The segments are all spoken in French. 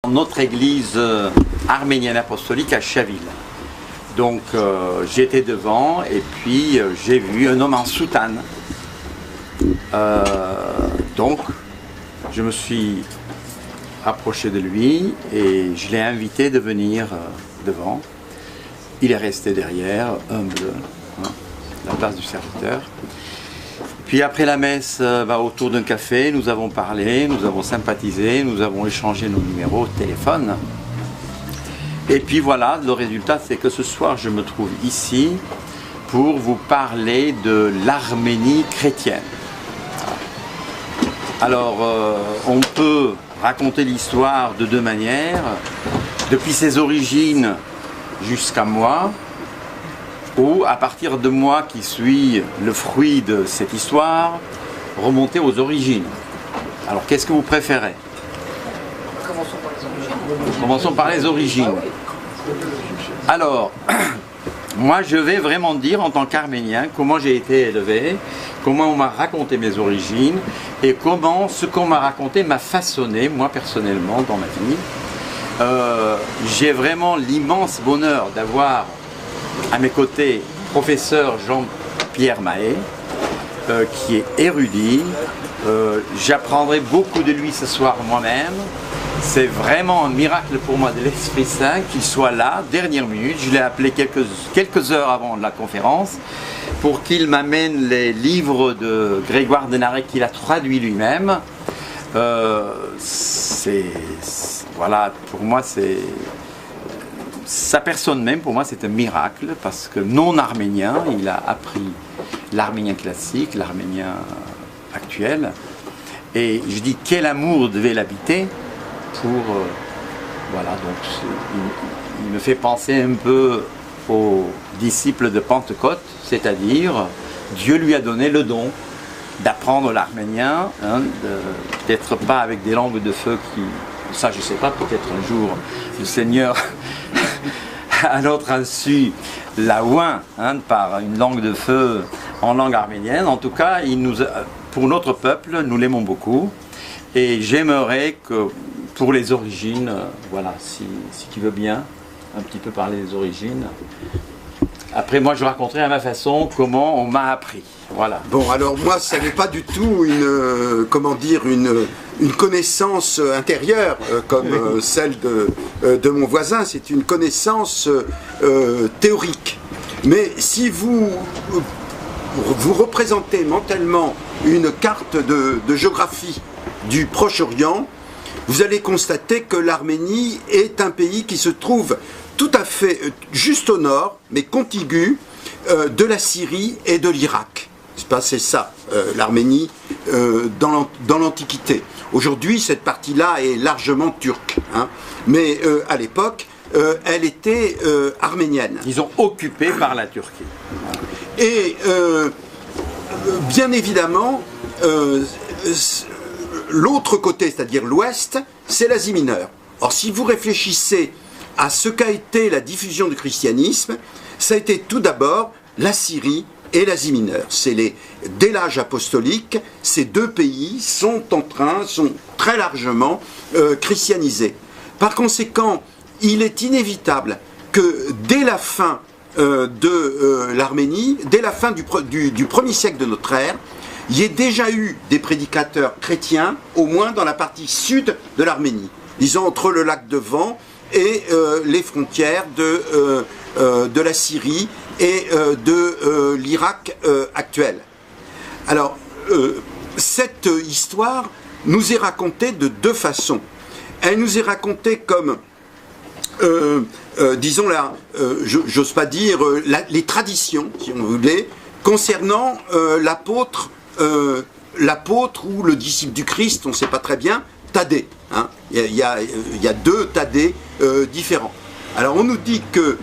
Notre église arménienne apostolique à Chaville. Donc j'étais devant et puis j'ai vu un homme en soutane. Donc je me suis approché de lui et je l'ai invité de venir devant. Il est resté derrière, humble, hein, la place du serviteur. Puis après la messe, autour d'un café, nous avons parlé, nous avons sympathisé, nous avons échangé nos numéros de téléphone. Et puis voilà, le résultat c'est que ce soir je me trouve ici pour vous parler de l'Arménie chrétienne. Alors on peut raconter l'histoire de deux manières, depuis ses origines jusqu'à moi, ou à partir de moi qui suis le fruit de cette histoire, remonter aux origines. Alors qu'est-ce que vous préférez? Commençons par les origines. Commençons par les origines. Alors, moi je vais vraiment dire en tant qu'Arménien comment j'ai été élevé, comment on m'a raconté mes origines et comment ce qu'on m'a raconté m'a façonné, moi personnellement, dans ma vie. J'ai vraiment l'immense bonheur d'avoir à mes côtés, professeur Jean-Pierre Mahé, qui est érudit. J'apprendrai beaucoup de lui ce soir moi-même. C'est vraiment un miracle pour moi de l'Esprit Saint qu'il soit là, dernière minute. Je l'ai appelé quelques heures avant la conférence pour qu'il m'amène les livres de Grégoire de Narek qu'il a traduit lui-même. Voilà, pour moi c'est... Sa personne même, pour moi, c'est un miracle, parce que non arménien, il a appris l'arménien classique, l'arménien actuel. Et je dis, quel amour devait l'habiter pour... voilà, donc il me fait penser un peu aux disciples de Pentecôte, c'est-à-dire, Dieu lui a donné le don d'apprendre l'arménien, hein, peut-être pas avec des langues de feu qui... Ça, je ne sais pas, peut-être un jour, le Seigneur, à notre insu, l'a oint par une langue de feu en langue arménienne. En tout cas, pour notre peuple, nous l'aimons beaucoup. Et j'aimerais que, pour les origines, voilà, si tu veux bien, un petit peu parler des origines. Après, moi, je raconterai à ma façon comment on m'a appris. Voilà. Bon, alors moi, ça n'est pas du tout une connaissance intérieure comme celle de mon voisin. C'est une connaissance théorique. Mais si vous représentez mentalement une carte de géographie du Proche-Orient, vous allez constater que l'Arménie est un pays qui se trouve tout à fait juste au nord, mais contigu de la Syrie et de l'Irak. C'est ça, l'Arménie dans l'Antiquité. Aujourd'hui, cette partie-là est largement turque, hein, mais à l'époque, elle était arménienne. Ils ont occupé par la Turquie. Et bien évidemment, l'autre côté, c'est-à-dire l'ouest, c'est l'Asie mineure. Or, si vous réfléchissez à ce qu'a été la diffusion du christianisme, ça a été tout d'abord la Syrie et l'Asie mineure. Dès l'âge apostolique, ces deux pays sont très largement christianisés. Par conséquent, il est inévitable que dès la fin de l'Arménie, dès la fin du 1er siècle de notre ère, il y ait déjà eu des prédicateurs chrétiens, au moins dans la partie sud de l'Arménie, disons entre le lac de Van et les frontières de la Syrie et de l'Irak actuel. Alors, cette histoire nous est racontée de deux façons. Elle nous est racontée comme, disons, j'ose pas dire, les traditions, si on voulait, concernant l'apôtre ou le disciple du Christ, on ne sait pas très bien, Thaddée. Hein. Il y a deux Thaddées différents. Alors on nous dit que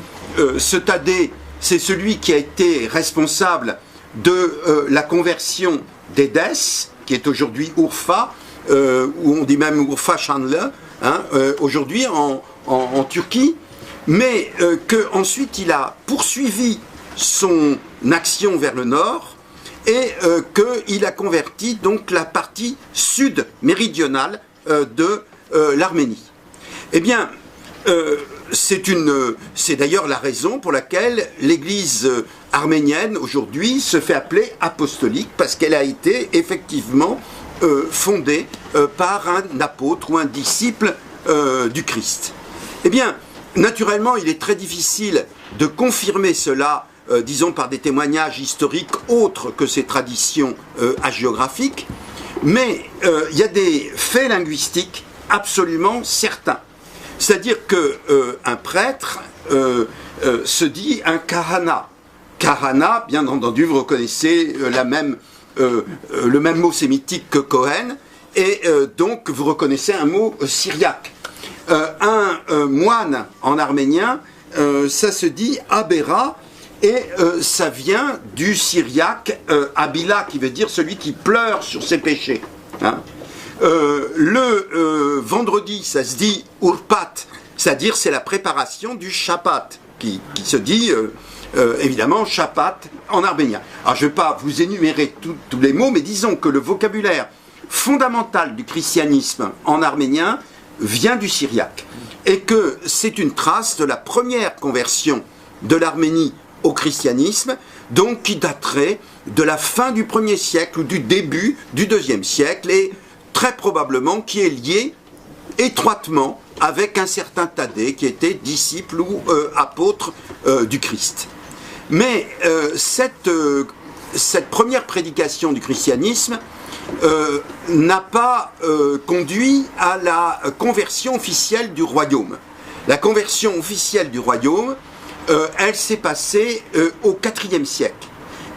ce Thaddée, c'est celui qui a été responsable de la conversion d'Édesse, qui est aujourd'hui Urfa, ou on dit même Urfa Şanlı, hein, aujourd'hui en Turquie, mais qu'ensuite il a poursuivi son action vers le nord et qu'il a converti donc la partie sud méridionale de l'Arménie. Eh bien, c'est d'ailleurs la raison pour laquelle l'Église arménienne aujourd'hui se fait appeler apostolique, parce qu'elle a été effectivement fondée par un apôtre ou un disciple du Christ. Eh bien, naturellement, il est très difficile de confirmer cela, disons par des témoignages historiques autres que ces traditions hagiographiques, mais il y a des faits linguistiques absolument certains. C'est-à-dire qu'un prêtre se dit un kahana. Kahana, bien entendu, vous reconnaissez le même mot sémitique que Cohen, et donc vous reconnaissez un mot syriaque. Un moine en arménien, ça se dit abera, et ça vient du syriaque abila, qui veut dire celui qui pleure sur ses péchés. Hein. Le vendredi, ça se dit urpat, c'est-à-dire c'est la préparation du Shabbat, qui se dit évidemment Shabbat en arménien. Alors je ne vais pas vous énumérer tous les mots, mais disons que le vocabulaire fondamental du christianisme en arménien vient du syriaque, et que c'est une trace de la première conversion de l'Arménie au christianisme, donc qui daterait de la fin du 1er siècle ou du début du 2e siècle, et très probablement qui est lié étroitement avec un certain Thaddée qui était disciple ou apôtre du Christ. Mais cette première prédication du christianisme n'a pas conduit à la conversion officielle du royaume. La conversion officielle du royaume, elle s'est passée au IVe siècle.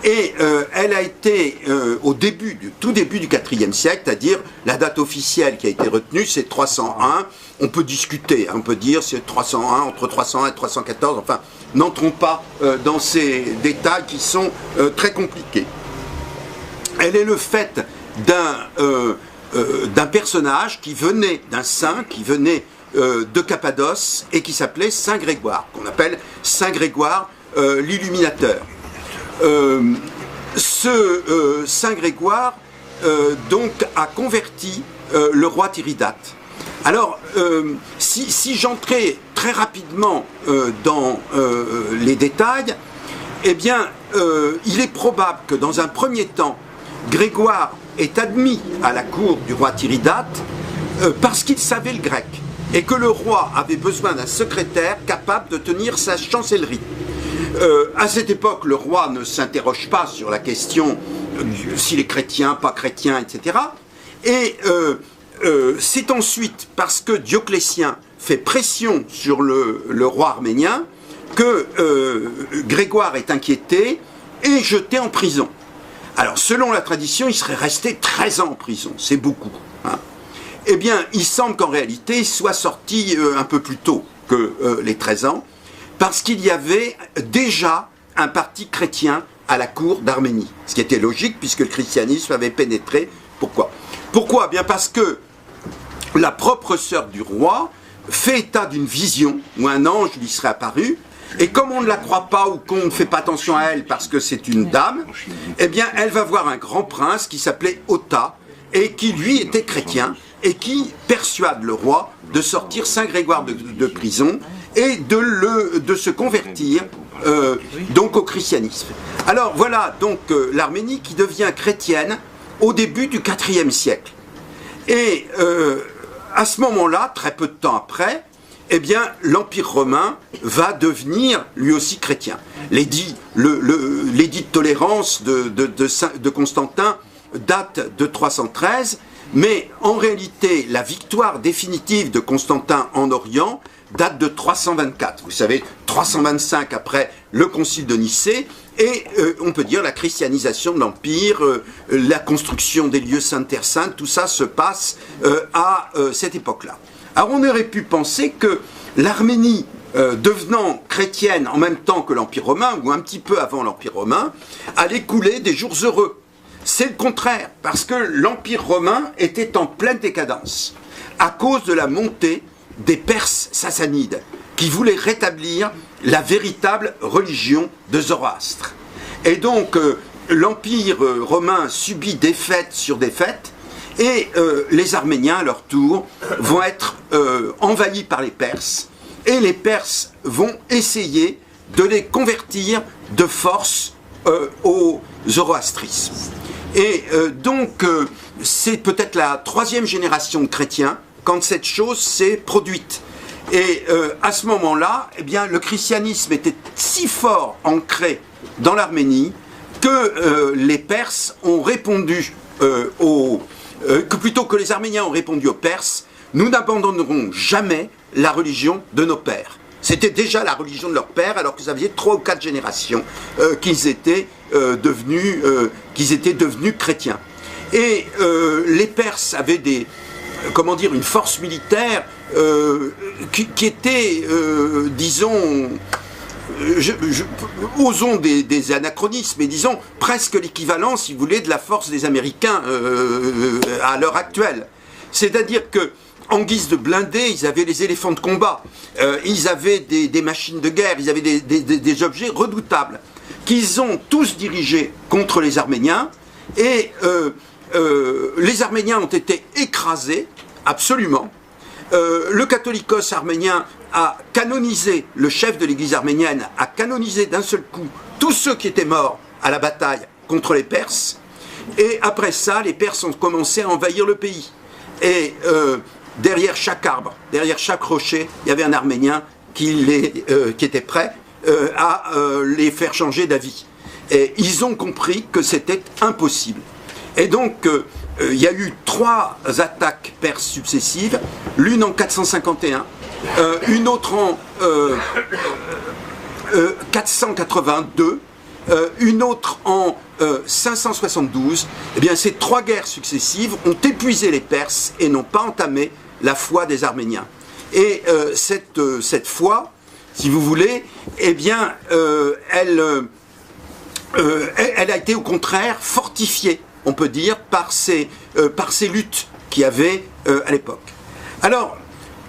Et elle a été au tout début du IVe siècle, c'est-à-dire la date officielle qui a été retenue, c'est 301. On peut discuter, on peut dire c'est 301, entre 301 et 314, enfin, n'entrons pas dans ces détails qui sont très compliqués. Elle est le fait d'un personnage qui venait, d'un saint qui venait de Cappadoce et qui s'appelait Saint Grégoire, qu'on appelle Saint Grégoire l'Illuminateur. Saint Grégoire donc a converti le roi Tiridate. Alors, si j'entrais très rapidement dans les détails, eh bien, il est probable que dans un premier temps, Grégoire est admis à la cour du roi Tiridate parce qu'il savait le grec et que le roi avait besoin d'un secrétaire capable de tenir sa chancellerie. À cette époque, le roi ne s'interroge pas sur la question s'il est chrétien, pas chrétien, etc. Et c'est ensuite parce que Dioclétien fait pression sur le roi arménien que Grégoire est inquiété et jeté en prison. Alors, selon la tradition, il serait resté 13 ans en prison, c'est beaucoup. Hein. Eh bien, il semble qu'en réalité, il soit sorti un peu plus tôt que les 13 ans, parce qu'il y avait déjà un parti chrétien à la cour d'Arménie. Ce qui était logique, puisque le christianisme avait pénétré. Pourquoi ? Pourquoi ? Bien parce que la propre sœur du roi fait état d'une vision, où un ange lui serait apparu, et comme on ne la croit pas ou qu'on ne fait pas attention à elle parce que c'est une dame, eh bien elle va voir un grand prince qui s'appelait Ota, et qui lui était chrétien, et qui persuade le roi de sortir Saint Grégoire de prison, et de se convertir donc au christianisme. Alors voilà donc l'Arménie qui devient chrétienne au début du IVe siècle. Et à ce moment-là, très peu de temps après, eh bien l'Empire romain va devenir lui aussi chrétien. L'édit de tolérance de Constantin date de 313, mais en réalité la victoire définitive de Constantin en Orient date de 324. Vous savez, 325 après le concile de Nicée, et on peut dire la christianisation de l'Empire, la construction des lieux saints, terre sainte, tout ça se passe à cette époque-là. Alors on aurait pu penser que l'Arménie, devenant chrétienne en même temps que l'Empire romain, ou un petit peu avant l'Empire romain, allait couler des jours heureux. C'est le contraire, parce que l'Empire romain était en pleine décadence, à cause de la montée des Perses sassanides, qui voulaient rétablir la véritable religion de Zoroastre. Et donc, l'Empire romain subit défaite sur défaite, Et les Arméniens, à leur tour, vont être envahis par les Perses, et les Perses vont essayer de les convertir de force au zoroastrisme. Et donc, c'est peut-être la 3e génération de chrétiens quand cette chose s'est produite. Et à ce moment-là, eh bien, le christianisme était si fort ancré dans l'Arménie que les Perses ont répondu que plutôt que les Arméniens ont répondu aux Perses, nous n'abandonnerons jamais la religion de nos pères. C'était déjà la religion de leurs pères, alors que ça faisait 3 ou 4 générations qu'ils étaient devenus chrétiens. Et les Perses avaient une force militaire qui était, disons, osons des anachronismes, mais disons presque l'équivalent, si vous voulez, de la force des Américains à l'heure actuelle. C'est-à-dire que en guise de blindés, ils avaient les éléphants de combat, ils avaient des machines de guerre, ils avaient des objets redoutables, qu'ils ont tous dirigés contre les Arméniens, et les Arméniens ont été écrasés, absolument. Le catholicos arménien a canonisé, le chef de l'église arménienne a canonisé d'un seul coup tous ceux qui étaient morts à la bataille contre les Perses, et après ça, les Perses ont commencé à envahir le pays. Et derrière chaque arbre, derrière chaque rocher, il y avait un Arménien qui était prêt à les faire changer d'avis. Et ils ont compris que c'était impossible. Et donc, il y a eu 3 attaques perses successives, l'une en 451, une autre en 482, une autre en 572. Eh bien, ces 3 guerres successives ont épuisé les Perses et n'ont pas entamé la foi des Arméniens. Et cette foi, si vous voulez, eh bien, elle a été au contraire fortifiée, on peut dire, par ces luttes qu'il y avait à l'époque. Alors,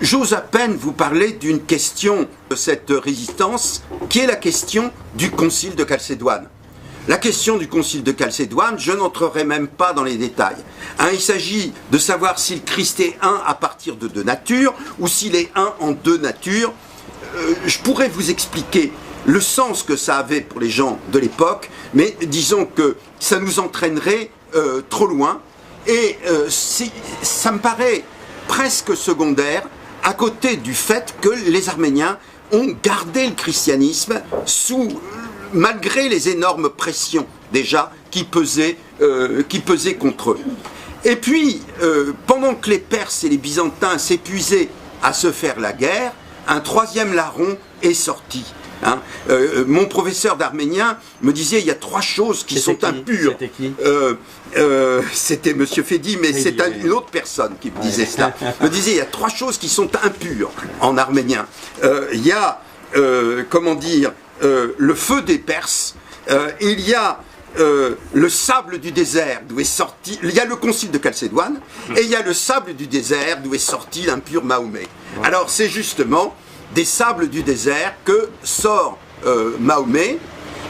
j'ose à peine vous parler d'une question de cette résistance, qui est la question du concile de Chalcédoine. La question du concile de Chalcédoine, je n'entrerai même pas dans les détails. Il s'agit de savoir si le Christ est un à partir de 2 natures, ou s'il est un en 2 natures. Je pourrais vous expliquer le sens que ça avait pour les gens de l'époque, mais disons que ça nous entraînerait trop loin, et ça me paraît presque secondaire à côté du fait que les Arméniens ont gardé le christianisme malgré les énormes pressions déjà qui pesaient contre eux. Et puis, pendant que les Perses et les Byzantins s'épuisaient à se faire la guerre, un 3e larron est sorti. Mon professeur d'arménien me disait il y a 3 choses qui sont impures. C'était qui? C'était Monsieur Fédi, mais c'est une autre personne qui me disait cela. Il me disait il y a 3 choses qui sont impures en arménien. Il y a, le feu des Perses, il y a le sable du désert d'où est sorti, il y a le concile de Chalcédoine, et il y a le sable du désert d'où est sorti l'impur Mahomet. Alors c'est justement des sables du désert que sort Mahomet,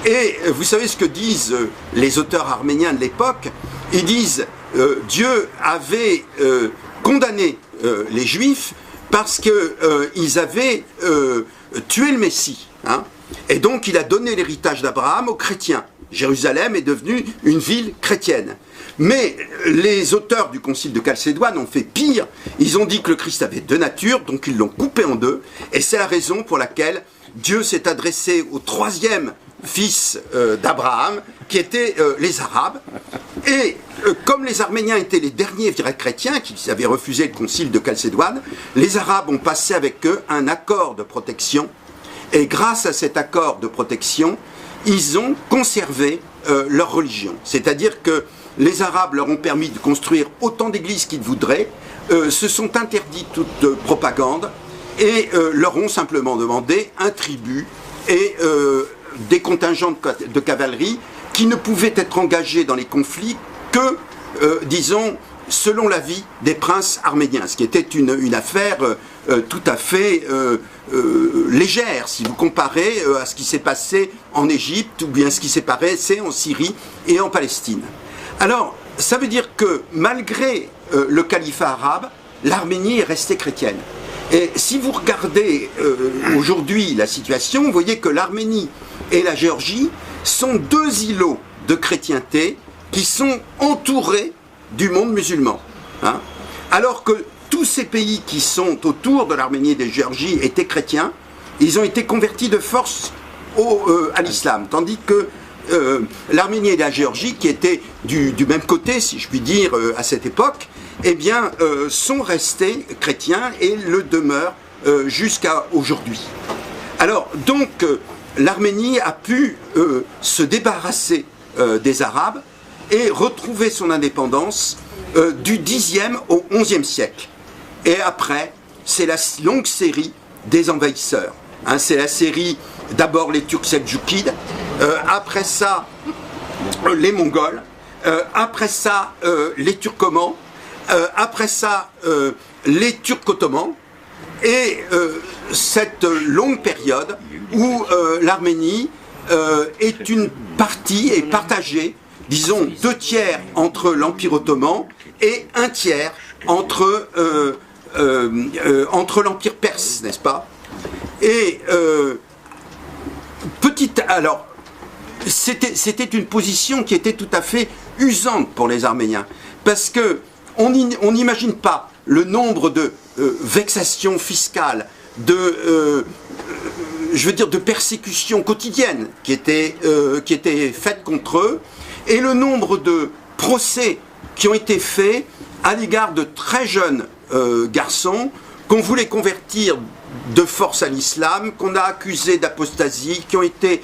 et vous savez ce que disent les auteurs arméniens de l'époque. Ils disent Dieu avait condamné les Juifs parce qu'ils avaient tué le Messie, et donc il a donné l'héritage d'Abraham aux chrétiens. Jérusalem est devenue une ville chrétienne. Mais les auteurs du concile de Chalcédoine ont fait pire. Ils ont dit que le Christ avait 2 natures, donc ils l'ont coupé en 2. Et c'est la raison pour laquelle Dieu s'est adressé au 3e fils d'Abraham, qui étaient les Arabes. Et comme les Arméniens étaient les derniers vrais chrétiens qui avaient refusé le concile de Chalcédoine, les Arabes ont passé avec eux un accord de protection. Et grâce à cet accord de protection, ils ont conservé leur religion. C'est-à-dire que les Arabes leur ont permis de construire autant d'églises qu'ils voudraient, se sont interdits toute propagande, et leur ont simplement demandé un tribut et des contingents de cavalerie qui ne pouvaient être engagés dans les conflits que, disons, selon l'avis des princes arméniens, ce qui était une affaire tout à fait légère, si vous comparez à ce qui s'est passé en Égypte, ou bien ce qui s'est passé en Syrie et en Palestine. Alors, ça veut dire que malgré le califat arabe, l'Arménie est restée chrétienne. Et si vous regardez aujourd'hui la situation, vous voyez que l'Arménie et la Géorgie sont deux îlots de chrétienté qui sont entourés du monde musulman. Hein. Alors que tous ces pays qui sont autour de l'Arménie et de la Géorgie étaient chrétiens, ils ont été convertis de force à l'islam. Tandis que l'Arménie et la Géorgie, qui étaient du même côté, si je puis dire, à cette époque, eh bien, sont restés chrétiens et le demeurent jusqu'à aujourd'hui. Alors, donc, l'Arménie a pu se débarrasser des Arabes et retrouver son indépendance du Xe au XIe siècle. Et après, c'est la longue série des envahisseurs. Hein, c'est la série, d'abord les Turcs seldjoukides, après ça, les Mongols, après ça, les Turcomans, après ça, les Turcs ottomans, et cette longue période où l'Arménie est une partie, est partagée, disons, 2/3 entre l'Empire ottoman et 1/3 entre l'Empire perse, n'est-ce pas? Et alors, c'était une position qui était tout à fait usante pour les Arméniens, parce que on n'imagine pas le nombre de vexations fiscales, de persécutions quotidiennes qui étaient faites contre eux, et le nombre de procès qui ont été faits à l'égard de très jeunes garçons qu'on voulait convertir de force à l'islam, qu'on a accusés d'apostasie, qui ont été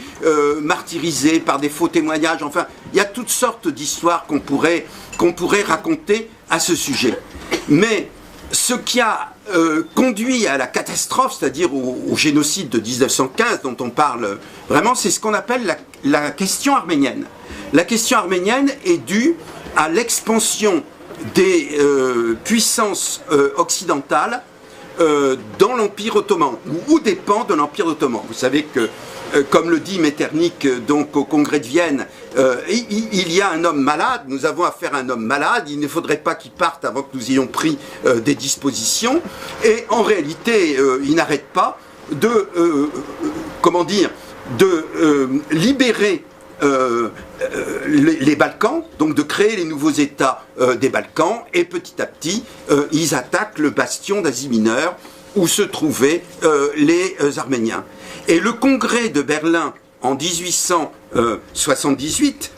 martyrisés par des faux témoignages. Enfin, il y a toutes sortes d'histoires qu'on pourrait raconter à ce sujet. Mais ce qui a conduit à la catastrophe, c'est-à-dire au génocide de 1915 dont on parle vraiment, c'est ce qu'on appelle la question arménienne. La question arménienne est due à l'expansion des puissances occidentales dans l'Empire ottoman, ou aux dépens de l'Empire ottoman. Vous savez que, comme le dit Metternich donc, au congrès de Vienne, il y a un homme malade, nous avons affaire à un homme malade, il ne faudrait pas qu'il parte avant que nous ayons pris des dispositions, et en réalité, il n'arrête pas de, libérer les Balkans, donc de créer les nouveaux États des Balkans, et petit à petit, ils attaquent le bastion d'Asie mineure où se trouvaient les Arméniens. Et le congrès de Berlin en 1878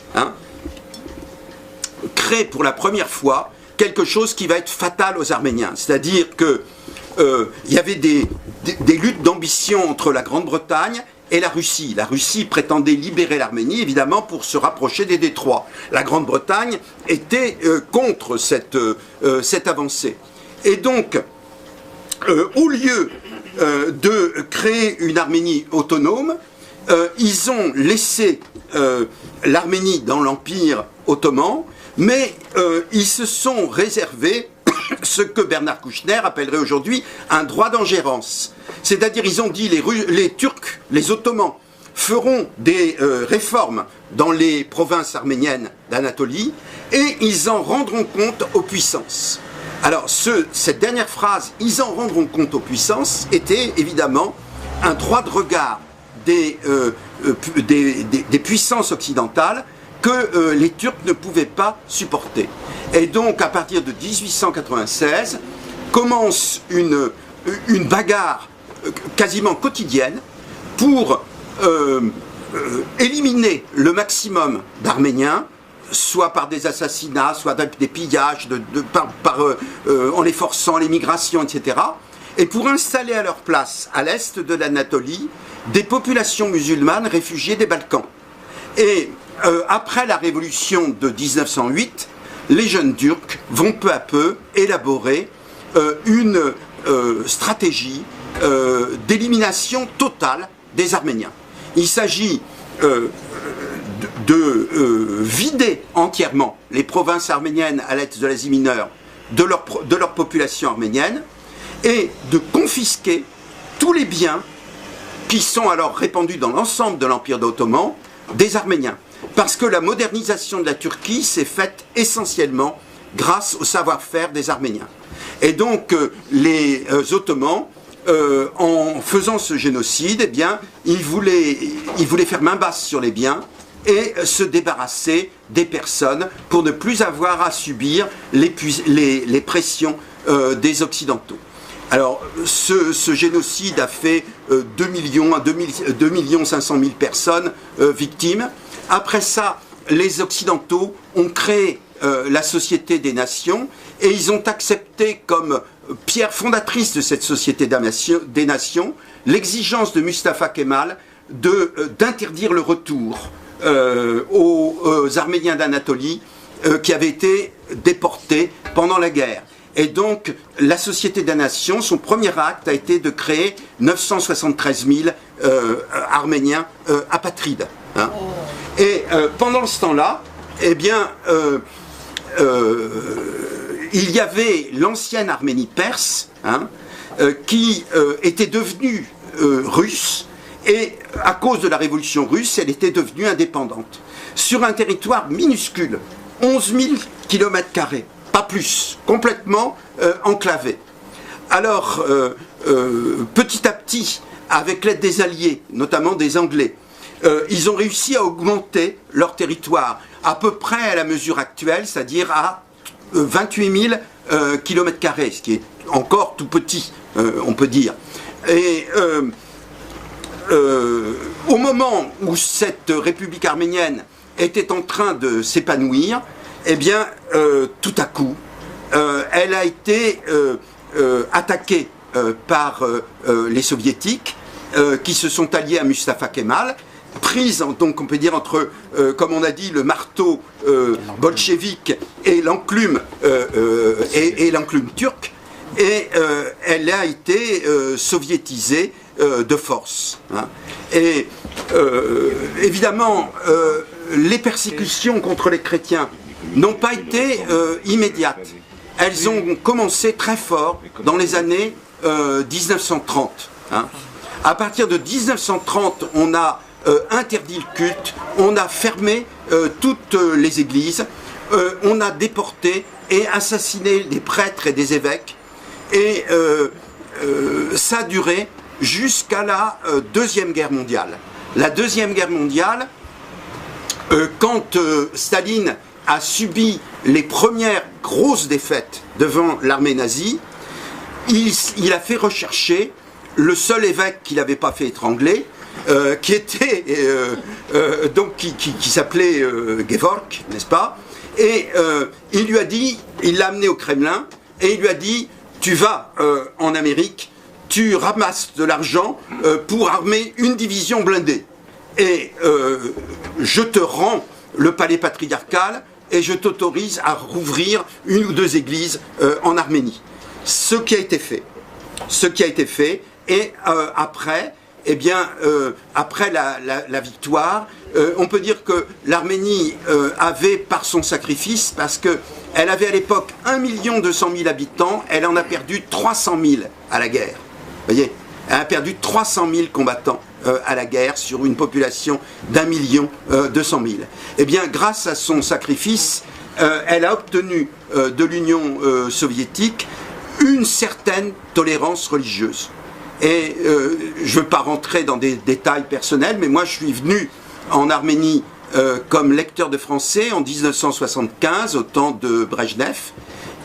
crée pour la première fois quelque chose qui va être fatal aux Arméniens, c'est-à-dire que il y avait des luttes d'ambition entre la Grande-Bretagne et la Russie. La Russie prétendait libérer l'Arménie, évidemment, pour se rapprocher des détroits. La Grande-Bretagne était contre cette avancée. Et donc, au lieu de créer une Arménie autonome, ils ont laissé l'Arménie dans l'Empire ottoman, mais ils se sont réservés ce que Bernard Kouchner appellerait aujourd'hui un droit d'ingérence. C'est-à-dire, ils ont dit, les Turcs, les Ottomans, feront des réformes dans les provinces arméniennes d'Anatolie, et ils en rendront compte aux puissances. Alors, cette dernière phrase, ils en rendront compte aux puissances, était évidemment un droit de regard des puissances occidentales que les Turcs ne pouvaient pas supporter. Et donc, à partir de 1896, commence une bagarre quasiment quotidienne pour éliminer le maximum d'Arméniens, soit par des assassinats, soit des pillages, en les forçant, les migrations, etc. Et pour installer à leur place, à l'est de l'Anatolie, des populations musulmanes réfugiées des Balkans. Et après la révolution de 1908, les jeunes Turcs vont peu à peu élaborer une stratégie d'élimination totale des Arméniens. Il s'agit de vider entièrement les provinces arméniennes à l'est de l'Asie mineure de leur population arménienne et de confisquer tous les biens qui sont alors répandus dans l'ensemble de l'Empire ottoman des Arméniens. Parce que la modernisation de la Turquie s'est faite essentiellement grâce au savoir-faire des Arméniens. Et donc les Ottomans, en faisant ce génocide, eh bien, ils voulaient faire main basse sur les biens et se débarrasser des personnes pour ne plus avoir à subir les pressions des Occidentaux. Alors, ce génocide a fait 2 500 000 personnes victimes. Après ça, les Occidentaux ont créé la Société des Nations et ils ont accepté comme pierre fondatrice de cette Société des Nations l'exigence de Mustafa Kemal d'interdire le retour aux Arméniens d'Anatolie qui avaient été déportés pendant la guerre. Et donc, la Société des Nations, son premier acte a été de créer 973 000 Arméniens apatrides. Hein. Et pendant ce temps-là, eh bien, il y avait l'ancienne Arménie perse, hein, qui était devenue russe, et à cause de la révolution russe, elle était devenue indépendante. Sur un territoire minuscule, 11 000 km², pas plus, complètement enclavé. Alors, petit à petit, avec l'aide des Alliés, notamment des Anglais, ils ont réussi à augmenter leur territoire à peu près à la mesure actuelle, c'est-à-dire à 28 000 km², ce qui est encore tout petit, on peut dire. Et au moment où cette République arménienne était en train de s'épanouir, eh bien, tout à coup, elle a été attaquée par les Soviétiques, qui se sont alliés à Mustafa Kemal, prise, donc on peut dire, entre, comme on a dit, le marteau bolchevique et l'enclume turc, et elle a été soviétisée de force. Hein. Et évidemment, les persécutions contre les chrétiens n'ont pas été immédiates. Elles ont commencé très fort dans les années 1930. Hein. À partir de 1930, on a interdit le culte, on a fermé toutes les églises, on a déporté et assassiné des prêtres et des évêques, et ça a duré jusqu'à la Deuxième Guerre mondiale. La Deuxième Guerre mondiale, quand Staline a subi les premières grosses défaites devant l'armée nazie, il a fait rechercher le seul évêque qu'il n'avait pas fait étrangler, qui était donc qui s'appelait Gevorg, n'est-ce pas? Et il lui a dit, il l'a amené au Kremlin et il lui a dit: tu vas en Amérique, tu ramasses de l'argent pour armer une division blindée, et je te rends le palais patriarcal et je t'autorise à rouvrir une ou deux églises en Arménie. Ce qui a été fait. Ce qui a été fait. Et après, eh bien, après la victoire, on peut dire que l'Arménie avait, par son sacrifice, parce qu'elle avait à l'époque 1 200 000 habitants, elle en a perdu 300 000 à la guerre. Vous voyez, elle a perdu 300 000 combattants à la guerre sur une population d'1 200 000. Eh bien, grâce à son sacrifice, elle a obtenu de l'Union soviétique une certaine tolérance religieuse. Et je ne veux pas rentrer dans des détails personnels, mais moi je suis venu en Arménie comme lecteur de français en 1975, au temps de Brejnev.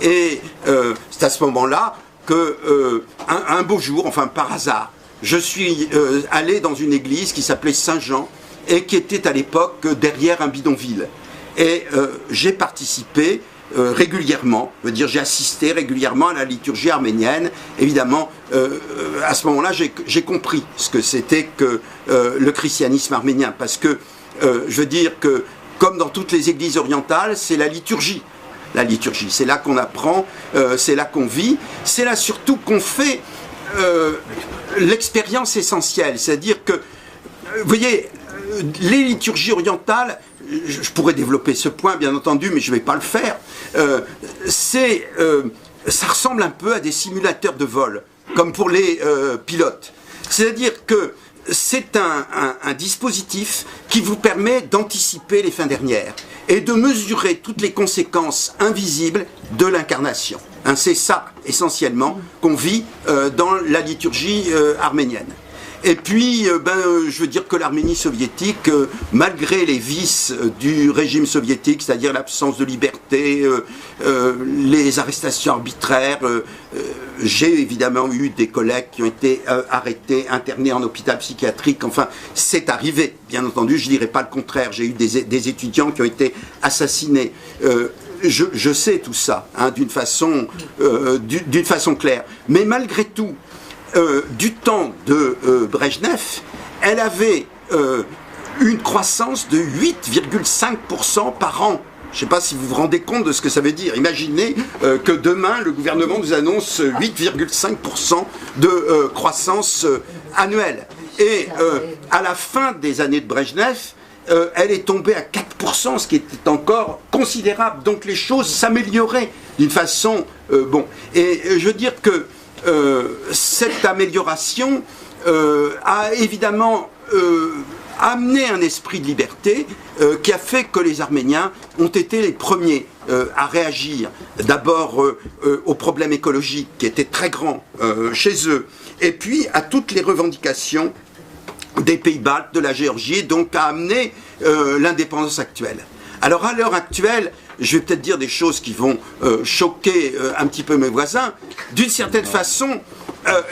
Et c'est à ce moment-là que, un beau jour, enfin par hasard, je suis allé dans une église qui s'appelait Saint-Jean et qui était à l'époque derrière un bidonville. Et j'ai participé régulièrement, je veux dire, j'ai assisté régulièrement à la liturgie arménienne. Évidemment, à ce moment-là, j'ai compris ce que c'était que le christianisme arménien, parce que je veux dire que, comme dans toutes les églises orientales, c'est la liturgie. La liturgie, c'est là qu'on apprend, c'est là qu'on vit, c'est là surtout qu'on fait l'expérience essentielle. C'est-à-dire que, vous voyez, les liturgies orientales, je pourrais développer ce point, bien entendu, mais je ne vais pas le faire. Ça ressemble un peu à des simulateurs de vol, comme pour les pilotes. C'est-à-dire que c'est un dispositif qui vous permet d'anticiper les fins dernières. et de mesurer toutes les conséquences invisibles de l'incarnation. Hein, c'est ça, essentiellement, qu'on vit dans la liturgie arménienne. Et puis, je veux dire que l'Arménie soviétique, malgré les vices du régime soviétique, c'est-à-dire l'absence de liberté, les arrestations arbitraires, j'ai évidemment eu des collègues qui ont été arrêtés, internés en hôpital psychiatrique, enfin, c'est arrivé, bien entendu, je ne dirais pas le contraire, j'ai eu des étudiants qui ont été assassinés. Je sais tout ça, hein, d'une façon claire. Mais malgré tout, du temps de Brejnev, elle avait une croissance de 8,5% par an. Je ne sais pas si vous vous rendez compte de ce que ça veut dire. Imaginez que demain, le gouvernement nous annonce 8,5% de croissance annuelle. Et à la fin des années de Brejnev, elle est tombée à 4%, ce qui était encore considérable. Donc les choses s'amélioraient d'une façon... Et je veux dire que cette amélioration a évidemment amené un esprit de liberté qui a fait que les Arméniens ont été les premiers à réagir d'abord aux problèmes écologiques qui étaient très grands chez eux, et puis à toutes les revendications des pays baltes, de la Géorgie, donc à amener l'indépendance actuelle. Alors à l'heure actuelle, je vais peut-être dire des choses qui vont choquer un petit peu mes voisins. D'une certaine façon,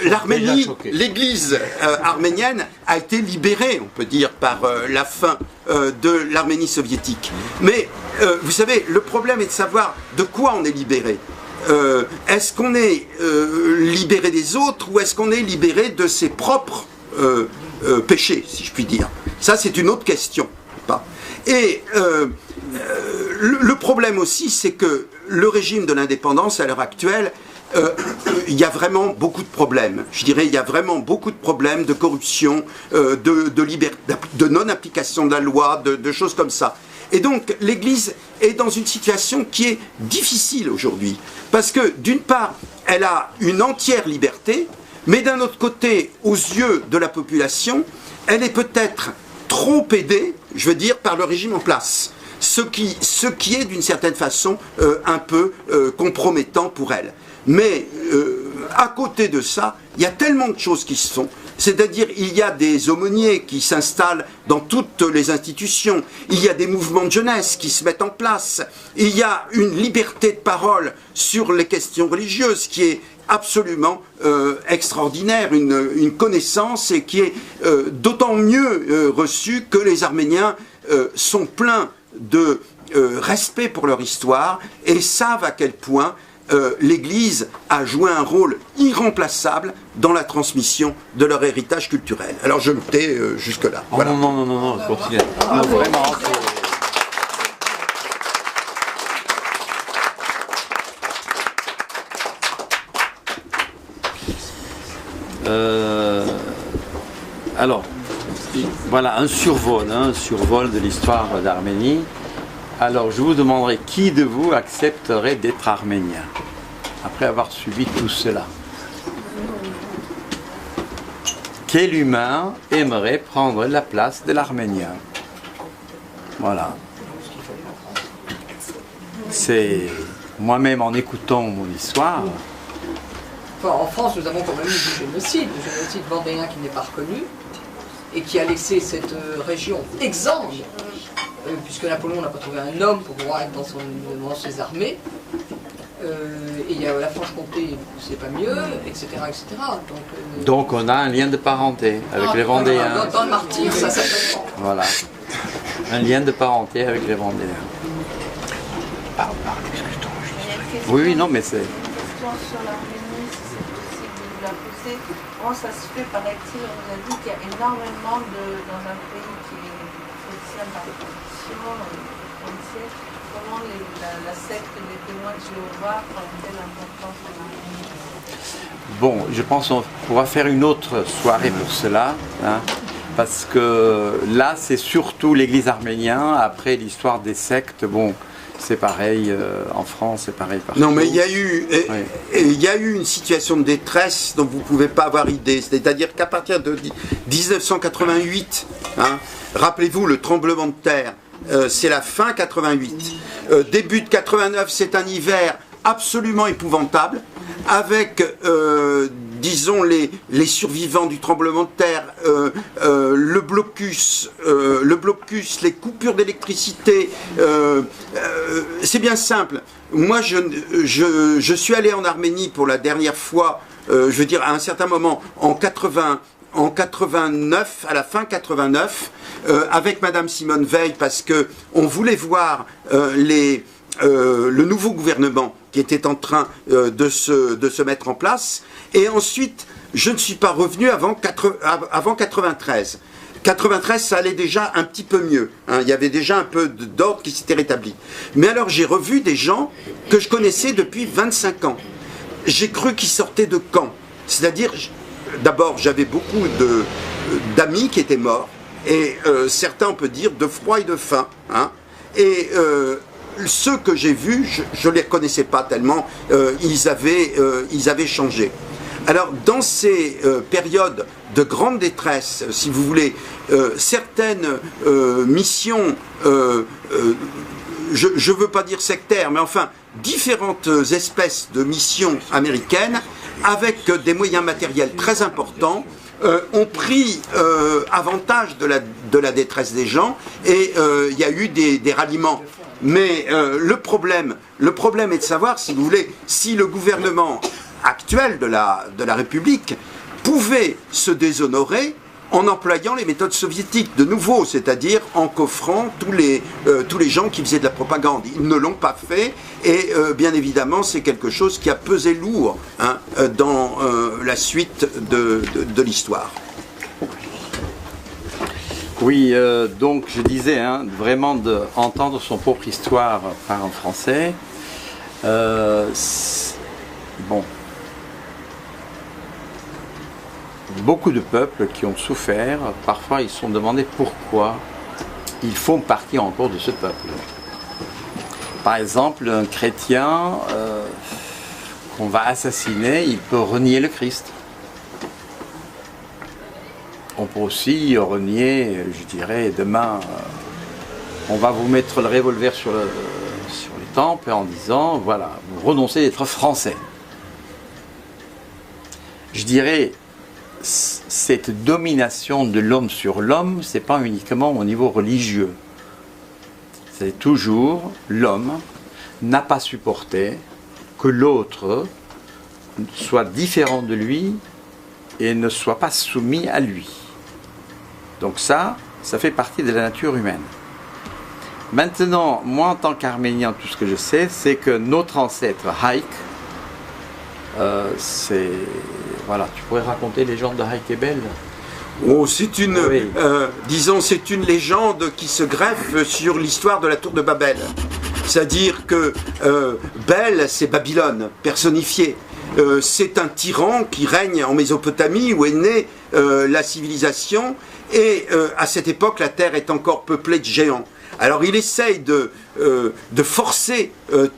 l'Arménie, l'Église arménienne a été libérée, on peut dire, par la fin de l'Arménie soviétique. Mais vous savez, le problème est de savoir de quoi on est libéré. Est-ce qu'on est libéré des autres ou est-ce qu'on est libéré de ses propres péchés, si je puis dire? Ça, c'est une autre question. Et le problème aussi, c'est que le régime de l'indépendance, à l'heure actuelle, il y a vraiment beaucoup de problèmes. Je dirais, il y a vraiment beaucoup de problèmes de corruption, de non-application de la loi, de choses comme ça. Et donc, l'Église est dans une situation qui est difficile aujourd'hui. Parce que, d'une part, elle a une entière liberté, mais d'un autre côté, aux yeux de la population, elle est peut-être trop aidée, je veux dire, par le régime en place. Ce qui est d'une certaine façon un peu compromettant pour elle. Mais à côté de ça, il y a tellement de choses qui se font. C'est-à-dire, il y a des aumôniers qui s'installent dans toutes les institutions. Il y a des mouvements de jeunesse qui se mettent en place. Il y a une liberté de parole sur les questions religieuses qui est absolument extraordinaire, une connaissance et qui est d'autant mieux reçue que les Arméniens sont pleins de respect pour leur histoire et savent à quel point l'Église a joué un rôle irremplaçable dans la transmission de leur héritage culturel. Alors je me tais jusque-là. Oh, voilà. non, continue. Non, vraiment, alors, voilà un survol de l'histoire d'Arménie. Alors, je vous demanderai qui de vous accepterait d'être arménien après avoir suivi tout cela. Quel humain aimerait prendre la place de l'arménien? Voilà. C'est moi-même en écoutant mon histoire. Enfin, en France, nous avons quand même eu du génocide, le génocide vendéen qui n'est pas reconnu et qui a laissé cette région exsangue, puisque Napoléon n'a pas trouvé un homme pour pouvoir être dans ses armées. Et il y a la Franche-Comté, c'est pas mieux, etc. etc. Donc on a un lien de parenté avec les Vendéens. Dans le martyr, ça s'appelle. Voilà. Un lien de parenté avec les Vendéens. Oui, non, mais c'est... Sur l'Arménie, si c'est possible de la poser, comment ça se fait, paraît-il, on nous a dit qu'il y a énormément dans un pays qui est chrétien par tradition, comment la secte des témoins de Jéhovah prend une telle importance en Arménie? Bon, je pense qu'on pourra faire une autre soirée pour cela, hein, parce que là, c'est surtout l'Église arménienne, après l'histoire des sectes, bon... C'est pareil en France, c'est pareil partout. Non, mais il y a eu une situation de détresse dont vous ne pouvez pas avoir idée. C'est-à-dire qu'à partir de 1988, hein, rappelez-vous le tremblement de terre c'est la fin 88. Début de 89, c'est un hiver absolument épouvantable, avec, disons, les survivants du tremblement de terre, le blocus, les coupures d'électricité. C'est bien simple. Moi, je suis allé en Arménie pour la dernière fois, je veux dire, à un certain moment, en 89, à la fin 89, avec Madame Simone Veil, parce que on voulait voir le nouveau gouvernement qui était en train de se mettre en place. Et ensuite, je ne suis pas revenu avant 93. 93, ça allait déjà un petit peu mieux. Hein. Il y avait déjà un peu d'ordre qui s'était rétabli. Mais alors, j'ai revu des gens que je connaissais depuis 25 ans. J'ai cru qu'ils sortaient de camp. C'est-à-dire, d'abord, j'avais beaucoup d'amis qui étaient morts. Et certains, on peut dire, de froid et de faim. Hein. Et ceux que j'ai vus, je ne les reconnaissais pas tellement, ils avaient changé. Alors, dans ces périodes de grande détresse, si vous voulez, certaines missions, je ne veux pas dire sectaires, mais enfin, différentes espèces de missions américaines, avec des moyens matériels très importants, ont pris avantage de la détresse des gens, et il y a eu des ralliements. Mais le problème est de savoir, si vous voulez, si le gouvernement actuel de la République pouvait se déshonorer en employant les méthodes soviétiques de nouveau, c'est-à-dire en coffrant tous les gens qui faisaient de la propagande. Ils ne l'ont pas fait, et bien évidemment c'est quelque chose qui a pesé lourd, hein, dans la suite de l'histoire. Oui, donc je disais, hein, vraiment d'entendre son propre histoire par un Français, bon, beaucoup de peuples qui ont souffert, parfois ils se sont demandé pourquoi ils font partie encore de ce peuple. Par exemple, un chrétien qu'on va assassiner, il peut renier le Christ. On peut aussi renier, je dirais, demain, on va vous mettre le revolver sur les tempes en disant, voilà, vous renoncez d'être français. Je dirais, cette domination de l'homme sur l'homme, c'est pas uniquement au niveau religieux. C'est toujours l'homme n'a pas supporté que l'autre soit différent de lui et ne soit pas soumis à lui. Donc ça fait partie de la nature humaine. Maintenant, moi en tant qu'Arménien, tout ce que je sais, c'est que notre ancêtre Haïk, c'est... Voilà, tu pourrais raconter les légendes de Haïk et Bel? Oh, c'est une, oui. Disons, c'est une légende qui se greffe sur l'histoire de la tour de Babel. C'est-à-dire que Bel, c'est Babylone, personnifiée. C'est un tyran qui règne en Mésopotamie, où est née la civilisation, et à cette époque, la terre est encore peuplée de géants. Alors il essaye de forcer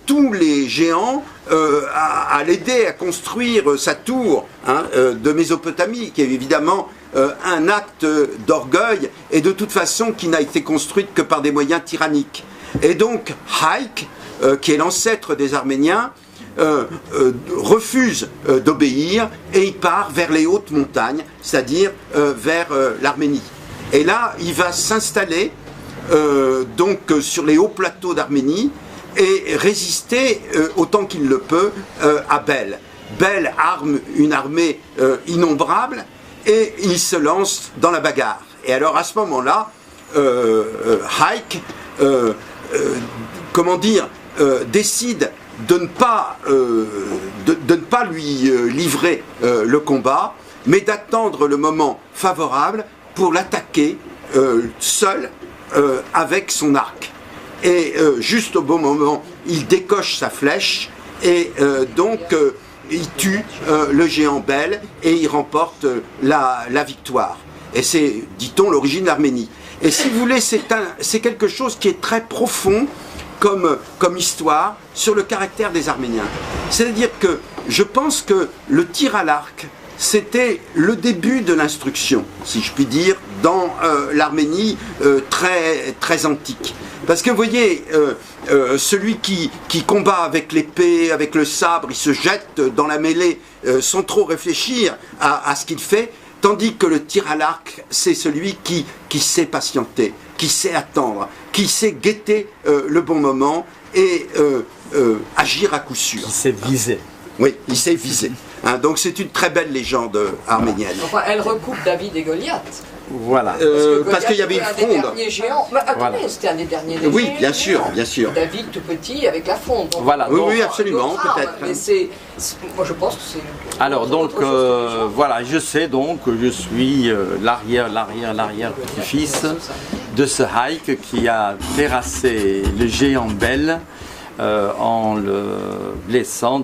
tous les géants à l'aider à construire sa tour, hein, de Mésopotamie, qui est évidemment un acte d'orgueil, et de toute façon qui n'a été construite que par des moyens tyranniques. Et donc Haïk, qui est l'ancêtre des Arméniens, refuse d'obéir, et il part vers les hautes montagnes, c'est-à-dire vers l'Arménie. Et là, il va s'installer donc sur les hauts plateaux d'Arménie et résister autant qu'il le peut à Bel. Bel arme une armée innombrable et il se lance dans la bagarre. Et alors à ce moment-là, Haïk, décide de ne pas lui livrer le combat, mais d'attendre le moment favorable pour l'attaquer seul avec son arc. Et juste au bon moment, il décoche sa flèche et donc il tue le géant Bel et il remporte la victoire. Et c'est, dit-on, l'origine d'Arménie. Et si vous voulez, c'est quelque chose qui est très profond comme histoire sur le caractère des Arméniens. C'est-à-dire que je pense que le tir à l'arc, c'était le début de l'instruction, si je puis dire, dans l'Arménie très, très antique. Parce que vous voyez, celui qui combat avec l'épée, avec le sabre, il se jette dans la mêlée sans trop réfléchir à ce qu'il fait, tandis que le tir à l'arc, c'est celui qui sait patienter, qui sait attendre, qui sait guetter le bon moment et agir à coup sûr. Qui sait viser. Oui, il sait viser. Hein, donc c'est une très belle légende arménienne. Enfin, elle recoupe David et Goliath. Voilà. Parce qu'il y avait une un des fronde. derniers géants. Mais attendez, Voilà. c'était un des derniers Oui, géants. bien sûr, bien sûr. David tout petit avec la fronde. Donc, Voilà. Oui, donc- oui, absolument, d'autres armes, peut-être. Mais moi je pense que c'est. Alors donc autre chose que les gens. voilà, je sais donc que je suis l'arrière-petit-fils de ce Haïk qui a terrassé le géant Bel en le blessant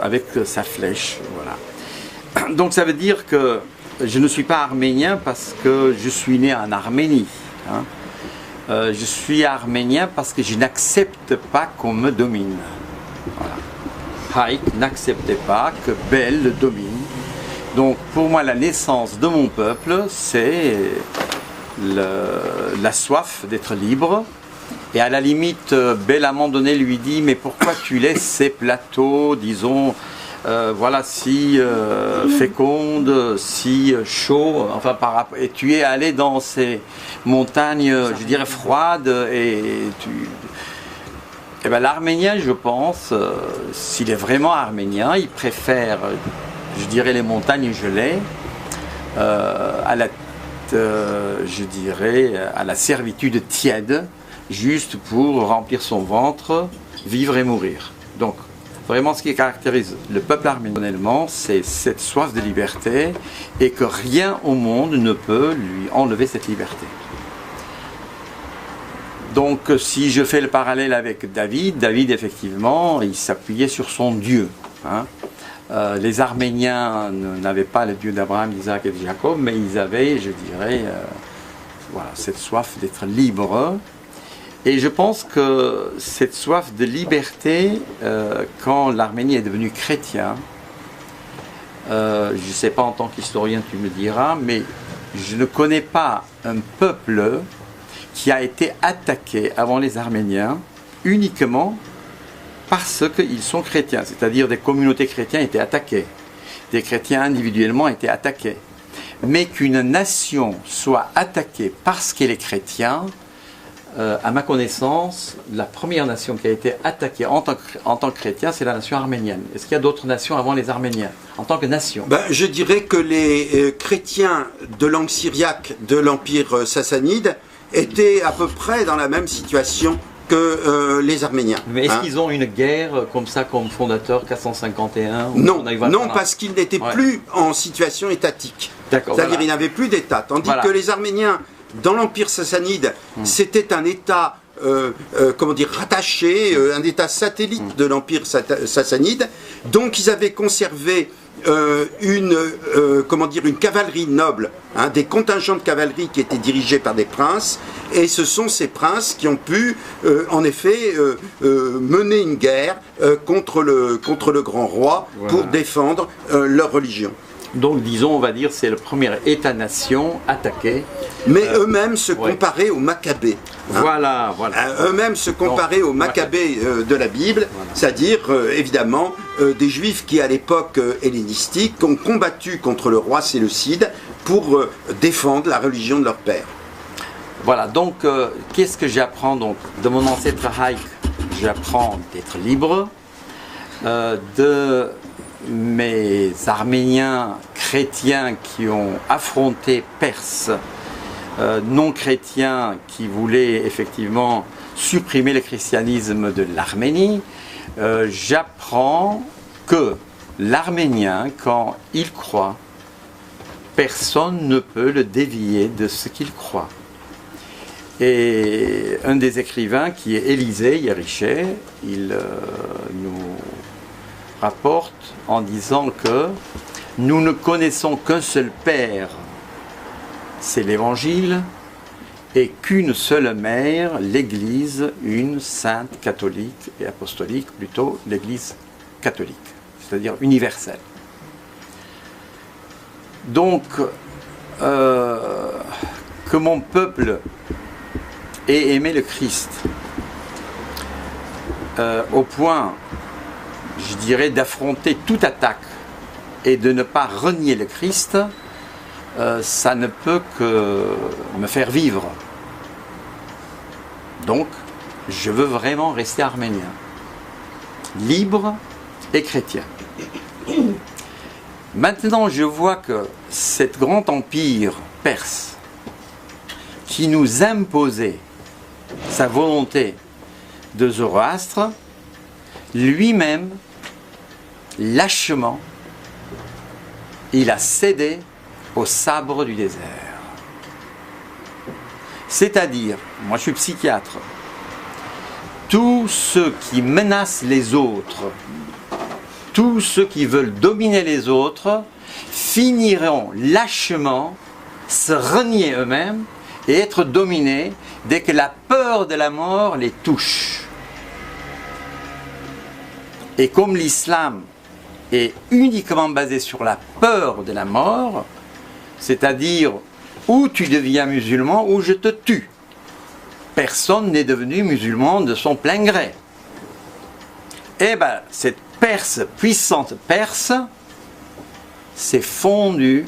avec sa flèche. Voilà. Donc ça veut dire que je ne suis pas arménien parce que je suis né en Arménie. Hein. Je suis arménien parce que je n'accepte pas qu'on me domine. Voilà. Haïk n'acceptait pas que Bel le domine. Donc pour moi la naissance de mon peuple, c'est la soif d'être libre. Et à la limite, Bel à un moment donné lui dit, mais pourquoi tu laisses ces plateaux, disons, voilà, si fécondes, si chauds, enfin par rapport, et tu es allé dans ces montagnes, je dirais froides, et tu... Eh bien, l'arménien, je pense, s'il est vraiment arménien, il préfère, je dirais, les montagnes gelées je dirais, à la servitude tiède, juste pour remplir son ventre, vivre et mourir. Donc, vraiment, ce qui caractérise le peuple arménien, c'est cette soif de liberté et que rien au monde ne peut lui enlever cette liberté. Donc, si je fais le parallèle avec David, effectivement, il s'appuyait sur son Dieu. Hein. Les Arméniens n'avaient pas le Dieu d'Abraham, d'Isaac et de Jacob, mais ils avaient, je dirais, voilà, cette soif d'être libre. Et je pense que cette soif de liberté, quand l'Arménie est devenue chrétien, je ne sais pas en tant qu'historien tu me diras, mais je ne connais pas un peuple qui a été attaqué avant les Arméniens uniquement parce qu'ils sont chrétiens, c'est-à-dire des communautés chrétiennes étaient attaquées, des chrétiens individuellement étaient attaqués. Mais qu'une nation soit attaquée parce qu'elle est chrétienne, à ma connaissance, la première nation qui a été attaquée en tant que chrétien, c'est la nation arménienne. Est-ce qu'il y a d'autres nations avant les Arméniens, en tant que nation? Je dirais que les chrétiens de langue syriaque de l'Empire sassanide étaient à peu près dans la même situation que les Arméniens. Mais est-ce qu'ils ont une guerre comme ça, comme fondateur 451 Non, parce qu'ils n'étaient plus en situation étatique. C'est-à-dire qu'ils n'avaient plus d'État. Tandis que les Arméniens, dans l'Empire sassanide, c'était un État rattaché, un État satellite de l'Empire sassanide. Donc ils avaient conservé une cavalerie noble, hein, des contingents de cavalerie qui étaient dirigés par des princes, et ce sont ces princes qui ont pu en effet mener une guerre contre le grand roi, voilà, pour défendre leur religion. Donc disons, on va dire, c'est le premier État-nation attaqué. Mais eux-mêmes se comparaient aux Maccabées. Hein. Voilà. Eux-mêmes se comparaient aux Maccabées de la Bible, voilà, c'est-à-dire évidemment des Juifs qui à l'époque hellénistique ont combattu contre le roi Séleucide pour défendre la religion de leur père. Voilà, donc qu'est-ce que j'apprends donc de mon ancêtre Haïk? J'apprends d'être libre, de mes Arméniens chrétiens qui ont affronté Perses, non chrétiens qui voulaient effectivement supprimer le christianisme de l'Arménie. J'apprends que l'Arménien, quand il croit, personne ne peut le dévier de ce qu'il croit. Et un des écrivains qui est Élisée Yeriché, il nous rapporte en disant que nous ne connaissons qu'un seul Père, c'est l'Évangile, et qu'une seule mère, l'Église, une sainte catholique et apostolique, plutôt l'Église catholique, c'est-à-dire universelle. Donc, que mon peuple et aimer le Christ. Au point, je dirais, d'affronter toute attaque et de ne pas renier le Christ, ça ne peut que me faire vivre. Donc, je veux vraiment rester arménien, libre et chrétien. Maintenant, je vois que cet grand empire perse qui nous imposait sa volonté de Zoroastre, lui-même, lâchement, il a cédé au sabre du désert. C'est-à-dire, moi je suis psychiatre, tous ceux qui menacent les autres, tous ceux qui veulent dominer les autres, finiront lâchement, se renier eux-mêmes et être dominés dès que la peur de la mort les touche. Et comme l'islam est uniquement basé sur la peur de la mort, c'est-à-dire ou tu deviens musulman ou je te tue. Personne n'est devenu musulman de son plein gré. Eh bien, cette Perse, puissante Perse, s'est fondue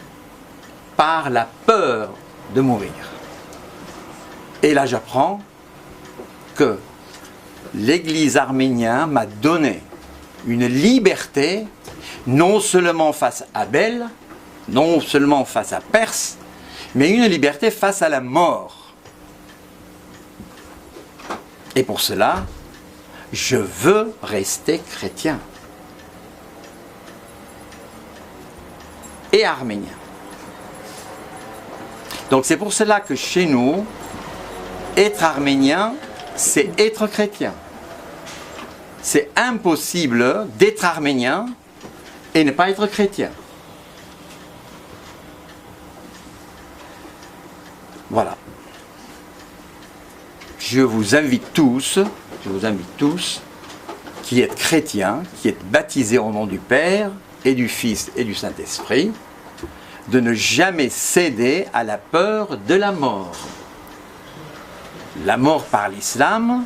par la peur de mourir. Et là, j'apprends que l'Église arménienne m'a donné une liberté, non seulement face à Babel, non seulement face à Perse, mais une liberté face à la mort. Et pour cela, je veux rester chrétien et arménien. Donc c'est pour cela que chez nous, être arménien, c'est être chrétien. C'est impossible d'être arménien et ne pas être chrétien. Voilà. Je vous invite tous, qui êtes chrétiens, qui êtes baptisés au nom du Père et du Fils et du Saint-Esprit, de ne jamais céder à la peur de la mort. La mort par l'islam,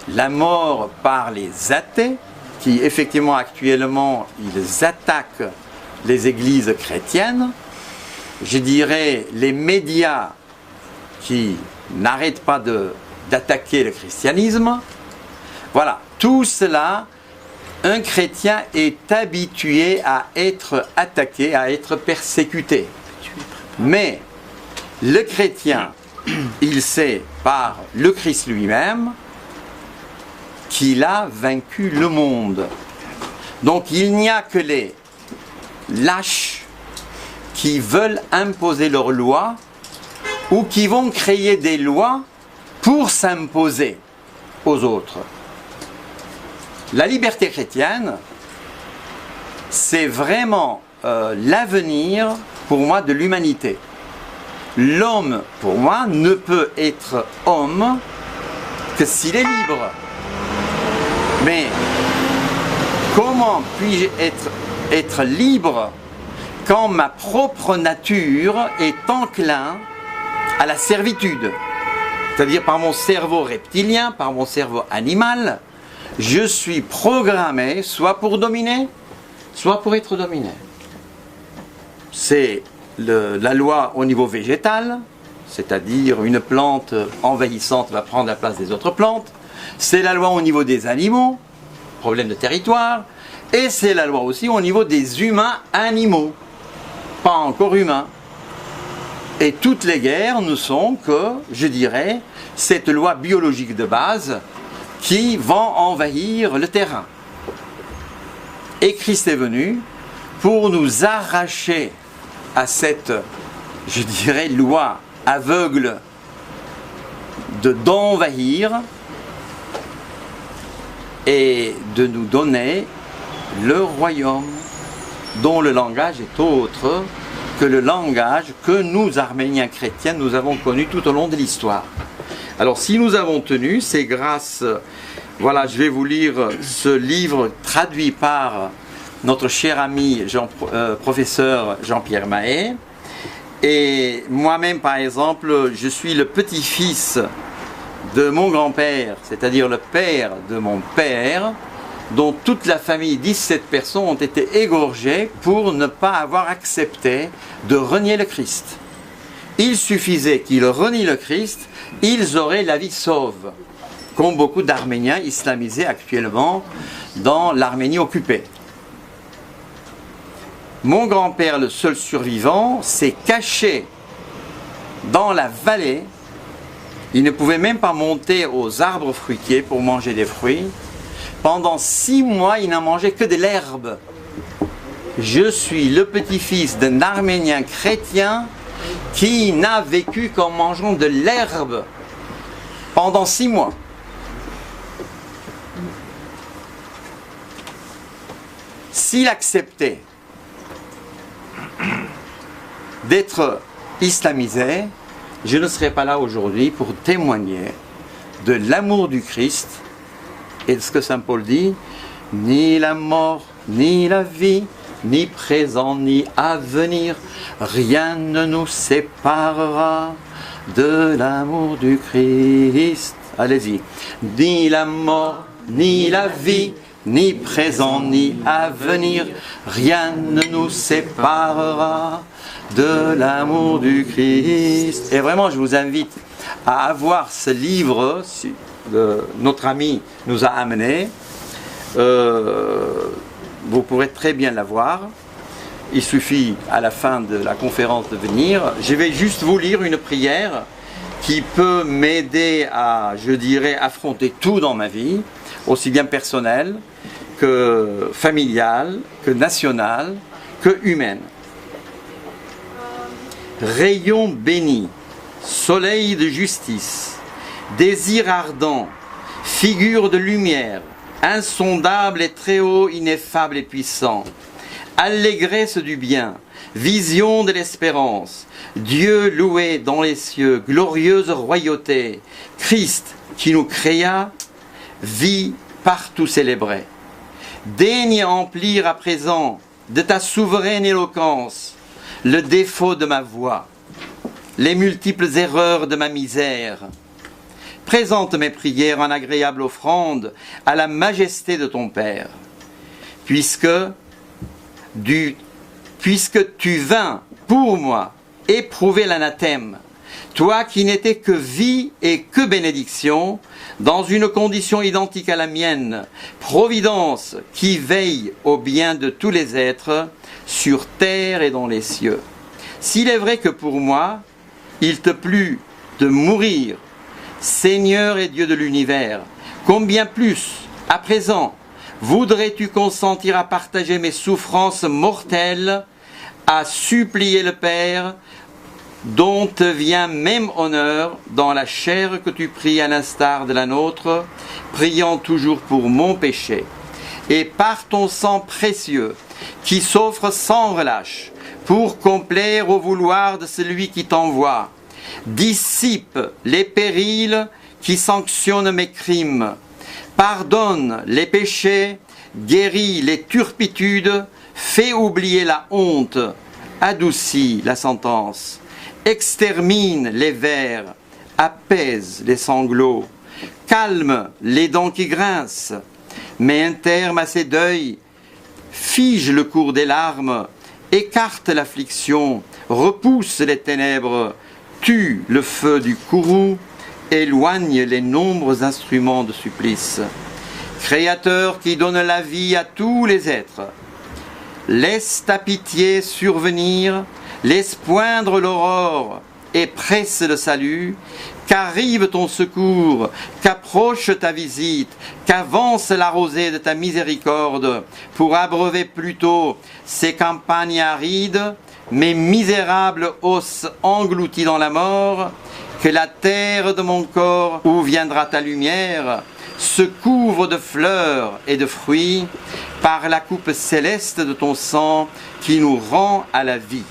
la mort par les athées, qui effectivement actuellement, ils attaquent les églises chrétiennes. Je dirais les médias qui n'arrêtent pas d'attaquer le christianisme. Voilà, tout cela, un chrétien est habitué à être attaqué, à être persécuté. Mais le chrétien, il sait par le Christ lui-même qu'il a vaincu le monde. Donc il n'y a que les lâches qui veulent imposer leurs lois ou qui vont créer des lois pour s'imposer aux autres. La liberté chrétienne, c'est vraiment l'avenir, pour moi, de l'humanité. L'homme, pour moi, ne peut être homme que s'il est libre. Mais comment puis-je être libre quand ma propre nature est enclin à la servitude? C'est-à-dire par mon cerveau reptilien, par mon cerveau animal, je suis programmé soit pour dominer, soit pour être dominé. C'est la loi au niveau végétal, c'est-à-dire une plante envahissante va prendre la place des autres plantes. C'est la loi au niveau des animaux, problème de territoire. Et c'est la loi aussi au niveau des humains animaux, pas encore humains. Et toutes les guerres ne sont que, je dirais, cette loi biologique de base qui vont envahir le terrain. Et Christ est venu pour nous arracher à cette, je dirais, loi aveugle d'envahir et de nous donner le royaume dont le langage est autre que le langage que nous, Arméniens chrétiens, nous avons connu tout au long de l'histoire. Alors si nous avons tenu, c'est grâce, voilà, je vais vous lire ce livre traduit par notre cher ami professeur Jean-Pierre Mahé. Et moi-même, par exemple, je suis le petit-fils de mon grand-père, c'est-à-dire le père de mon père, dont toute la famille, 17 personnes, ont été égorgées pour ne pas avoir accepté de renier le Christ. Il suffisait qu'ils renient le Christ, ils auraient la vie sauve, comme beaucoup d'Arméniens islamisés actuellement dans l'Arménie occupée. Mon grand-père, le seul survivant, s'est caché dans la vallée. Il ne pouvait même pas monter aux arbres fruitiers pour manger des fruits. Pendant 6 mois, il n'a mangé que de l'herbe. Je suis le petit-fils d'un Arménien chrétien qui n'a vécu qu'en mangeant de l'herbe pendant 6 mois. S'il acceptait d'être islamisé, je ne serais pas là aujourd'hui pour témoigner de l'amour du Christ et de ce que Saint Paul dit, ni la mort, ni la vie, ni présent, ni à venir, rien ne nous séparera de l'amour du Christ. Allez-y. Ni la mort, ni la vie, ni présent, ni à venir, rien ne nous séparera de l'amour du Christ. Et vraiment, je vous invite à avoir ce livre que notre ami nous a amené. Vous pourrez très bien l'avoir. Il suffit à la fin de la conférence de venir. Je vais juste vous lire une prière qui peut m'aider à, je dirais, affronter tout dans ma vie, aussi bien personnelle que familiale, que nationale, que humaine. Rayon béni, soleil de justice, désir ardent, figure de lumière, insondable et très haut, ineffable et puissant, allégresse du bien, vision de l'espérance, Dieu loué dans les cieux, glorieuse royauté, Christ qui nous créa, vie partout célébrée. Daigne emplir à présent de ta souveraine éloquence le défaut de ma voix, les multiples erreurs de ma misère. Présente mes prières en agréable offrande à la majesté de ton Père, puisque tu vins pour moi éprouver l'anathème, toi qui n'étais que vie et que bénédiction, dans une condition identique à la mienne, providence qui veille au bien de tous les êtres, sur terre et dans les cieux. S'il est vrai que pour moi, il te plut de mourir, Seigneur et Dieu de l'univers, combien plus, à présent, voudrais-tu consentir à partager mes souffrances mortelles, à supplier le Père, dont te vient même honneur dans la chair que tu pries à l'instar de la nôtre, priant toujours pour mon péché, et par ton sang précieux, qui s'offre sans relâche, pour complaire au vouloir de celui qui t'envoie, dissipe les périls qui sanctionnent mes crimes, pardonne les péchés, guérit les turpitudes, fait oublier la honte, adoucit la sentence, extermine les vers, apaise les sanglots, calme les dents qui grincent, met un terme à ces deuils, fige le cours des larmes, écarte l'affliction, repousse les ténèbres, tue le feu du courroux, éloigne les nombreux instruments de supplice. Créateur qui donne la vie à tous les êtres, laisse ta pitié survenir, laisse poindre l'aurore et presse le salut, qu'arrive ton secours, qu'approche ta visite, qu'avance la rosée de ta miséricorde, pour abreuver plutôt ces campagnes arides, mes misérables os engloutis dans la mort, que la terre de mon corps, où viendra ta lumière, se couvre de fleurs et de fruits, par la coupe céleste de ton sang qui nous rend à la vie.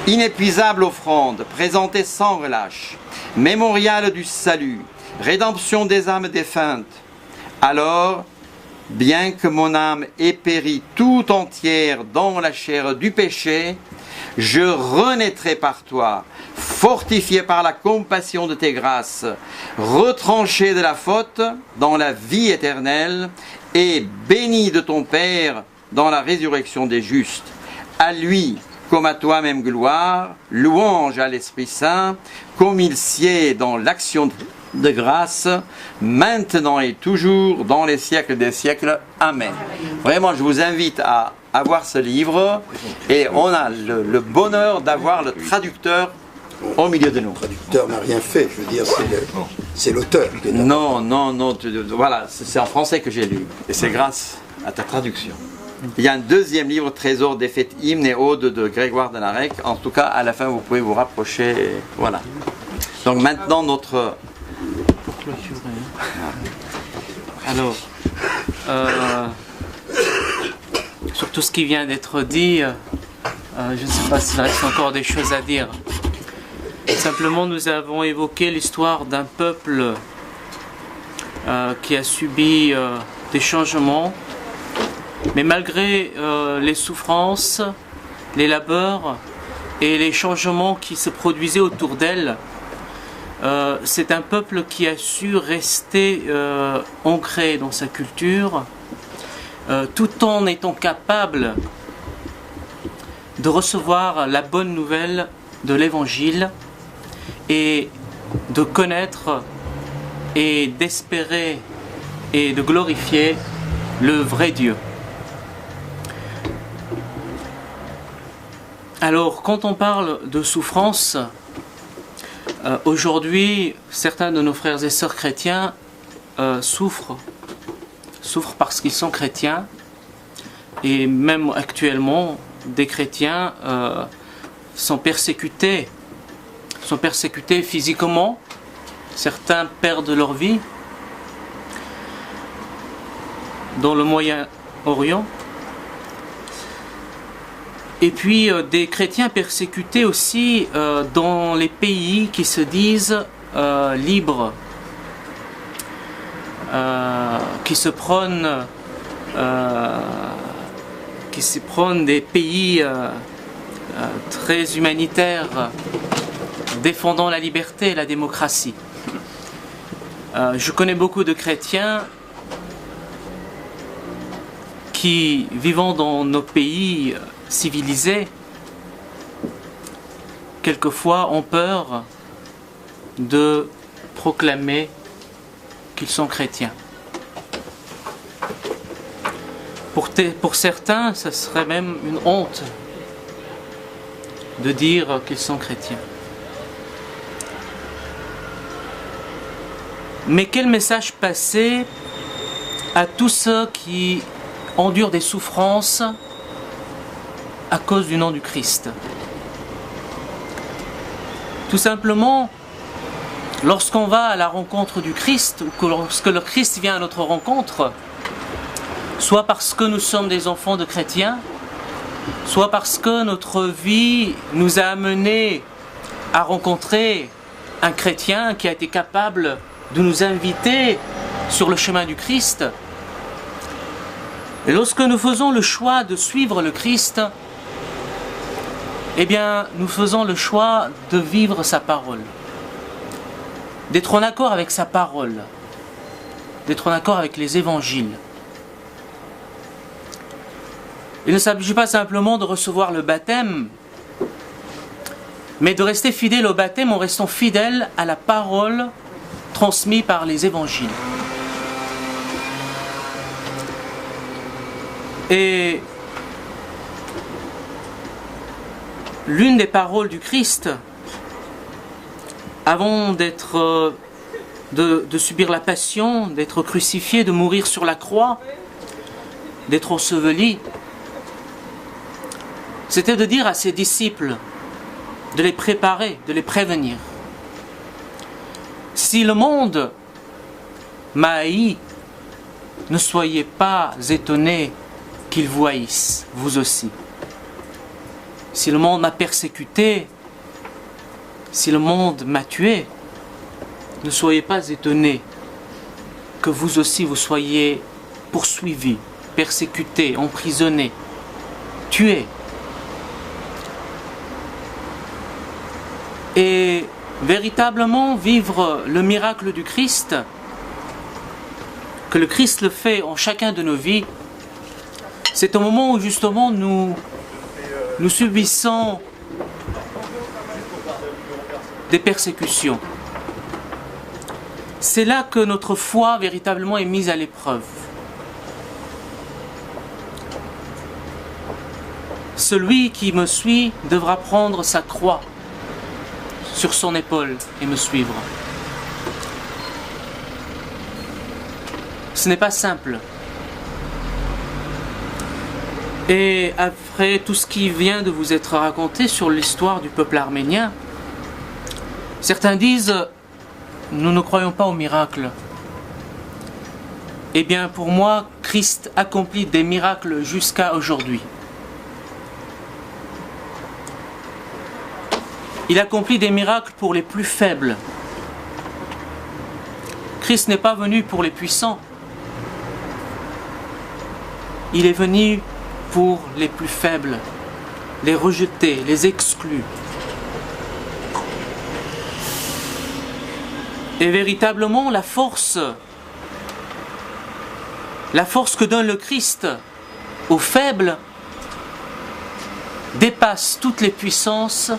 Inépuisable offrande, présentée sans relâche, mémorial du salut, rédemption des âmes défuntes. Alors, bien que mon âme ait péri tout entière dans la chair du péché, je renaîtrai par toi, fortifié par la compassion de tes grâces, retranché de la faute dans la vie éternelle, et béni de ton Père dans la résurrection des justes. À lui, comme à toi-même gloire, louange à l'Esprit Saint, comme il sied dans l'action de grâce, maintenant et toujours, dans les siècles des siècles. Amen. Vraiment, je vous invite à avoir ce livre, et on a le bonheur d'avoir le traducteur au milieu de nous. Le traducteur n'a rien fait, je veux dire, c'est l'auteur. Non, voilà, c'est en français que j'ai lu, et c'est grâce à ta traduction. Il y a un deuxième livre, Trésor des fêtes, hymnes et odes de Grégoire de Narec. En tout cas, à la fin, vous pouvez vous rapprocher. Et voilà. Donc maintenant, notre... Pour clôturer. Alors, sur tout ce qui vient d'être dit, je ne sais pas s'il reste encore des choses à dire. Simplement, nous avons évoqué l'histoire d'un peuple qui a subi des changements. Mais malgré les souffrances, les labeurs et les changements qui se produisaient autour d'elle, c'est un peuple qui a su rester ancré dans sa culture, tout en étant capable de recevoir la bonne nouvelle de l'Évangile et de connaître et d'espérer et de glorifier le vrai Dieu. Alors, quand on parle de souffrance, aujourd'hui, certains de nos frères et sœurs chrétiens souffrent parce qu'ils sont chrétiens, et même actuellement, des chrétiens sont persécutés physiquement, certains perdent leur vie dans le Moyen-Orient. Et puis des chrétiens persécutés aussi dans les pays qui se disent libres, qui se prônent des pays très humanitaires, défendant la liberté et la démocratie. Je connais beaucoup de chrétiens qui, vivant dans nos pays civilisés, quelquefois ont peur de proclamer qu'ils sont chrétiens. Pour certains, ce serait même une honte de dire qu'ils sont chrétiens. Mais quel message passer à tous ceux qui endurent des souffrances à cause du nom du Christ? Tout simplement, lorsqu'on va à la rencontre du Christ, ou que lorsque le Christ vient à notre rencontre, soit parce que nous sommes des enfants de chrétiens, soit parce que notre vie nous a amenés à rencontrer un chrétien qui a été capable de nous inviter sur le chemin du Christ. Et lorsque nous faisons le choix de suivre le Christ, eh bien, nous faisons le choix de vivre sa parole, d'être en accord avec sa parole, d'être en accord avec les évangiles. Il ne s'agit pas simplement de recevoir le baptême, mais de rester fidèle au baptême en restant fidèle à la parole transmise par les évangiles. Et l'une des paroles du Christ, avant de subir la passion, d'être crucifié, de mourir sur la croix, d'être enseveli, c'était de dire à ses disciples, de les préparer, de les prévenir. Si le monde m'a haï, ne soyez pas étonnés qu'il vous haïsse, vous aussi. Si le monde m'a persécuté, si le monde m'a tué, ne soyez pas étonnés que vous aussi vous soyez poursuivis, persécutés, emprisonnés, tués. Et véritablement vivre le miracle du Christ, que le Christ le fait en chacun de nos vies, c'est au moment où justement nous subissons des persécutions. C'est là que notre foi véritablement est mise à l'épreuve. Celui qui me suit devra prendre sa croix sur son épaule et me suivre. Ce n'est pas simple. Et après tout ce qui vient de vous être raconté sur l'histoire du peuple arménien, certains disent « Nous ne croyons pas au miracle ». Eh bien pour moi, Christ accomplit des miracles jusqu'à aujourd'hui. Il accomplit des miracles pour les plus faibles. Christ n'est pas venu pour les puissants. Il est venu pour les plus faibles, les rejetés, les exclus. Et véritablement, la force que donne le Christ aux faibles dépasse toutes les puissances,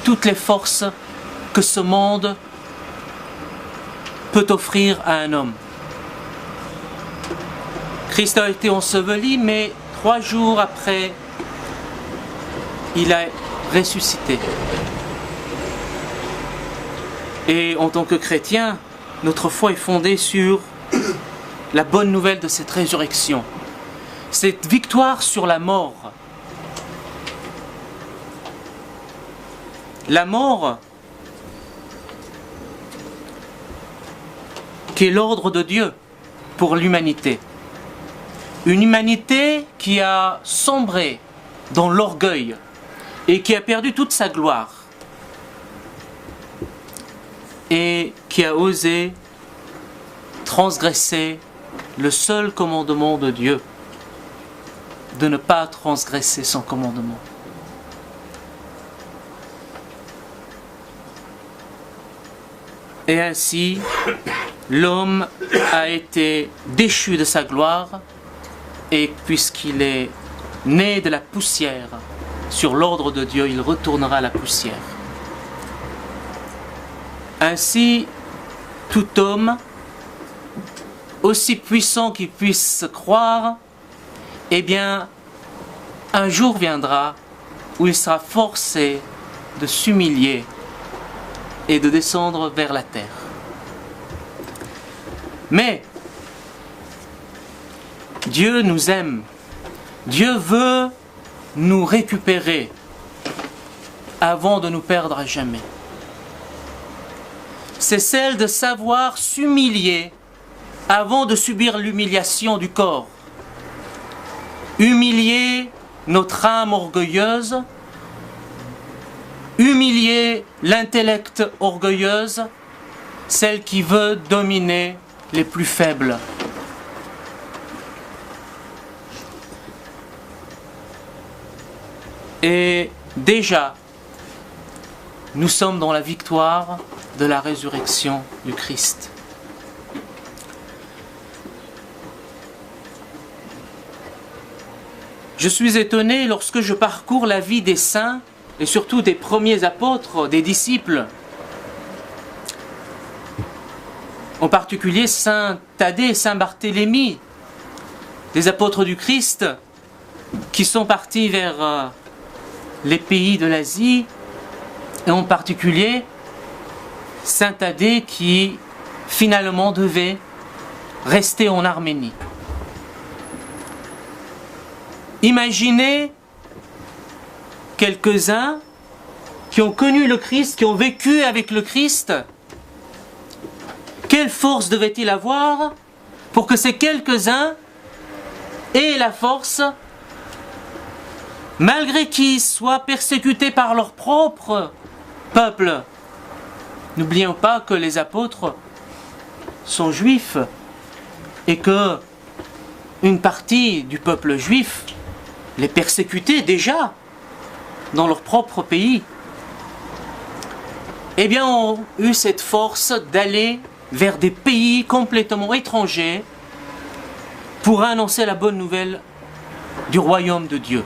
toutes les forces que ce monde peut offrir à un homme. Christ a été enseveli, mais 3 jours après, il a ressuscité. Et en tant que chrétien, notre foi est fondée sur la bonne nouvelle de cette résurrection. Cette victoire sur la mort. La mort, qui est l'ordre de Dieu pour l'humanité. Une humanité qui a sombré dans l'orgueil et qui a perdu toute sa gloire et qui a osé transgresser le seul commandement de Dieu, de ne pas transgresser son commandement. Et ainsi, l'homme a été déchu de sa gloire, et puisqu'il est né de la poussière, sur l'ordre de Dieu, il retournera à la poussière. Ainsi, tout homme, aussi puissant qu'il puisse croire, eh bien, un jour viendra où il sera forcé de s'humilier et de descendre vers la terre. Mais Dieu nous aime. Dieu veut nous récupérer avant de nous perdre à jamais. C'est celle de savoir s'humilier avant de subir l'humiliation du corps. Humilier notre âme orgueilleuse, humilier l'intellect orgueilleuse, celle qui veut dominer les plus faibles. Et déjà, nous sommes dans la victoire de la résurrection du Christ. Je suis étonné lorsque je parcours la vie des saints et surtout des premiers apôtres, des disciples. En particulier Saint Thaddée et Saint Barthélemy, des apôtres du Christ qui sont partis vers les pays de l'Asie, et en particulier Saint Thaddée qui finalement devait rester en Arménie. Imaginez quelques-uns qui ont connu le Christ, qui ont vécu avec le Christ. Quelle force devait-il avoir pour que ces quelques-uns aient la force, malgré qu'ils soient persécutés par leur propre peuple? N'oublions pas que les apôtres sont juifs et que une partie du peuple juif les persécutait déjà dans leur propre pays. eh bien, ont eu cette force d'aller vers des pays complètement étrangers pour annoncer la bonne nouvelle du royaume de Dieu.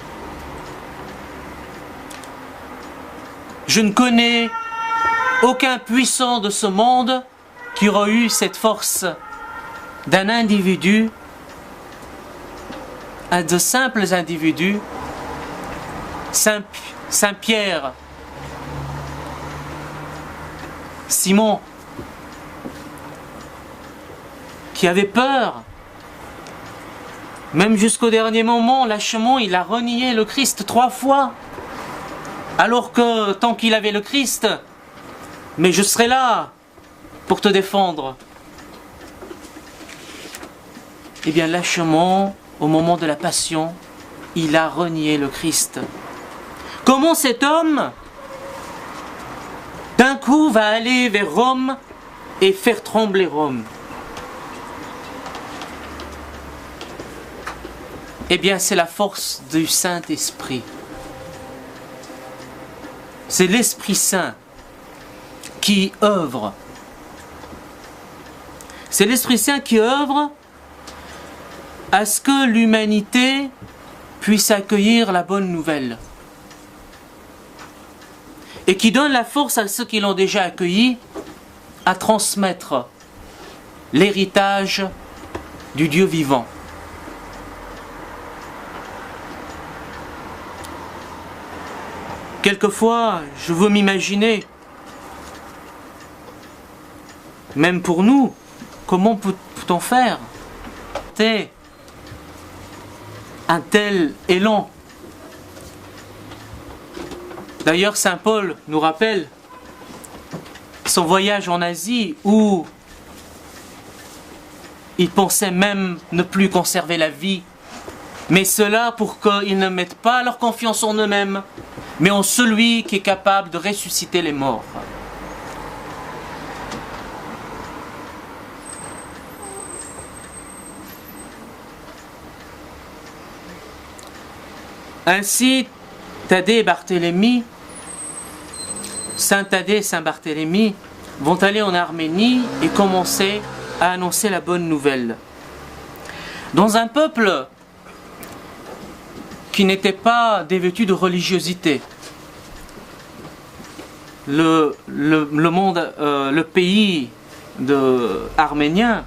Je ne connais aucun puissant de ce monde qui aura eu cette force d'un individu, de simples individus, Saint Pierre, Simon, qui avait peur, même jusqu'au dernier moment, lâchement, il a renié le Christ 3 fois, alors que tant qu'il avait le Christ, mais je serai là pour te défendre. Eh bien, lâchement, au moment de la passion, il a renié le Christ. Comment cet homme, d'un coup, va aller vers Rome et faire trembler Rome? Eh bien, c'est la force du Saint-Esprit. C'est l'Esprit Saint qui œuvre. C'est l'Esprit Saint qui œuvre à ce que l'humanité puisse accueillir la bonne nouvelle. Et qui donne la force à ceux qui l'ont déjà accueilli à transmettre l'héritage du Dieu vivant. Quelquefois, je veux m'imaginer, même pour nous, comment peut-on faire un tel élan? D'ailleurs, Saint Paul nous rappelle son voyage en Asie où il pensait même ne plus conserver la vie, mais cela pour qu'ils ne mettent pas leur confiance en eux-mêmes, mais en celui qui est capable de ressusciter les morts. Ainsi, Thaddée et Barthélemy, Saint Thaddée et Saint Barthélemy, vont aller en Arménie et commencer à annoncer la bonne nouvelle. Dans un peuple qui n'était pas dévêtu de religiosité. Le pays arménien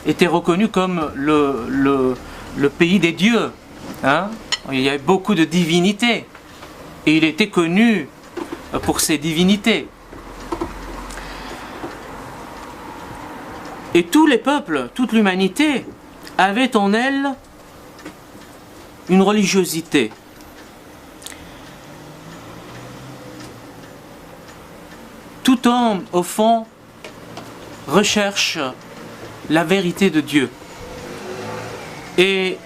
était reconnu comme le pays des dieux. Hein? Il y avait beaucoup de divinités et il était connu pour ses divinités. Et tous les peuples, toute l'humanité avait en elle une religiosité. Tout homme, au fond, recherche la vérité de Dieu. Et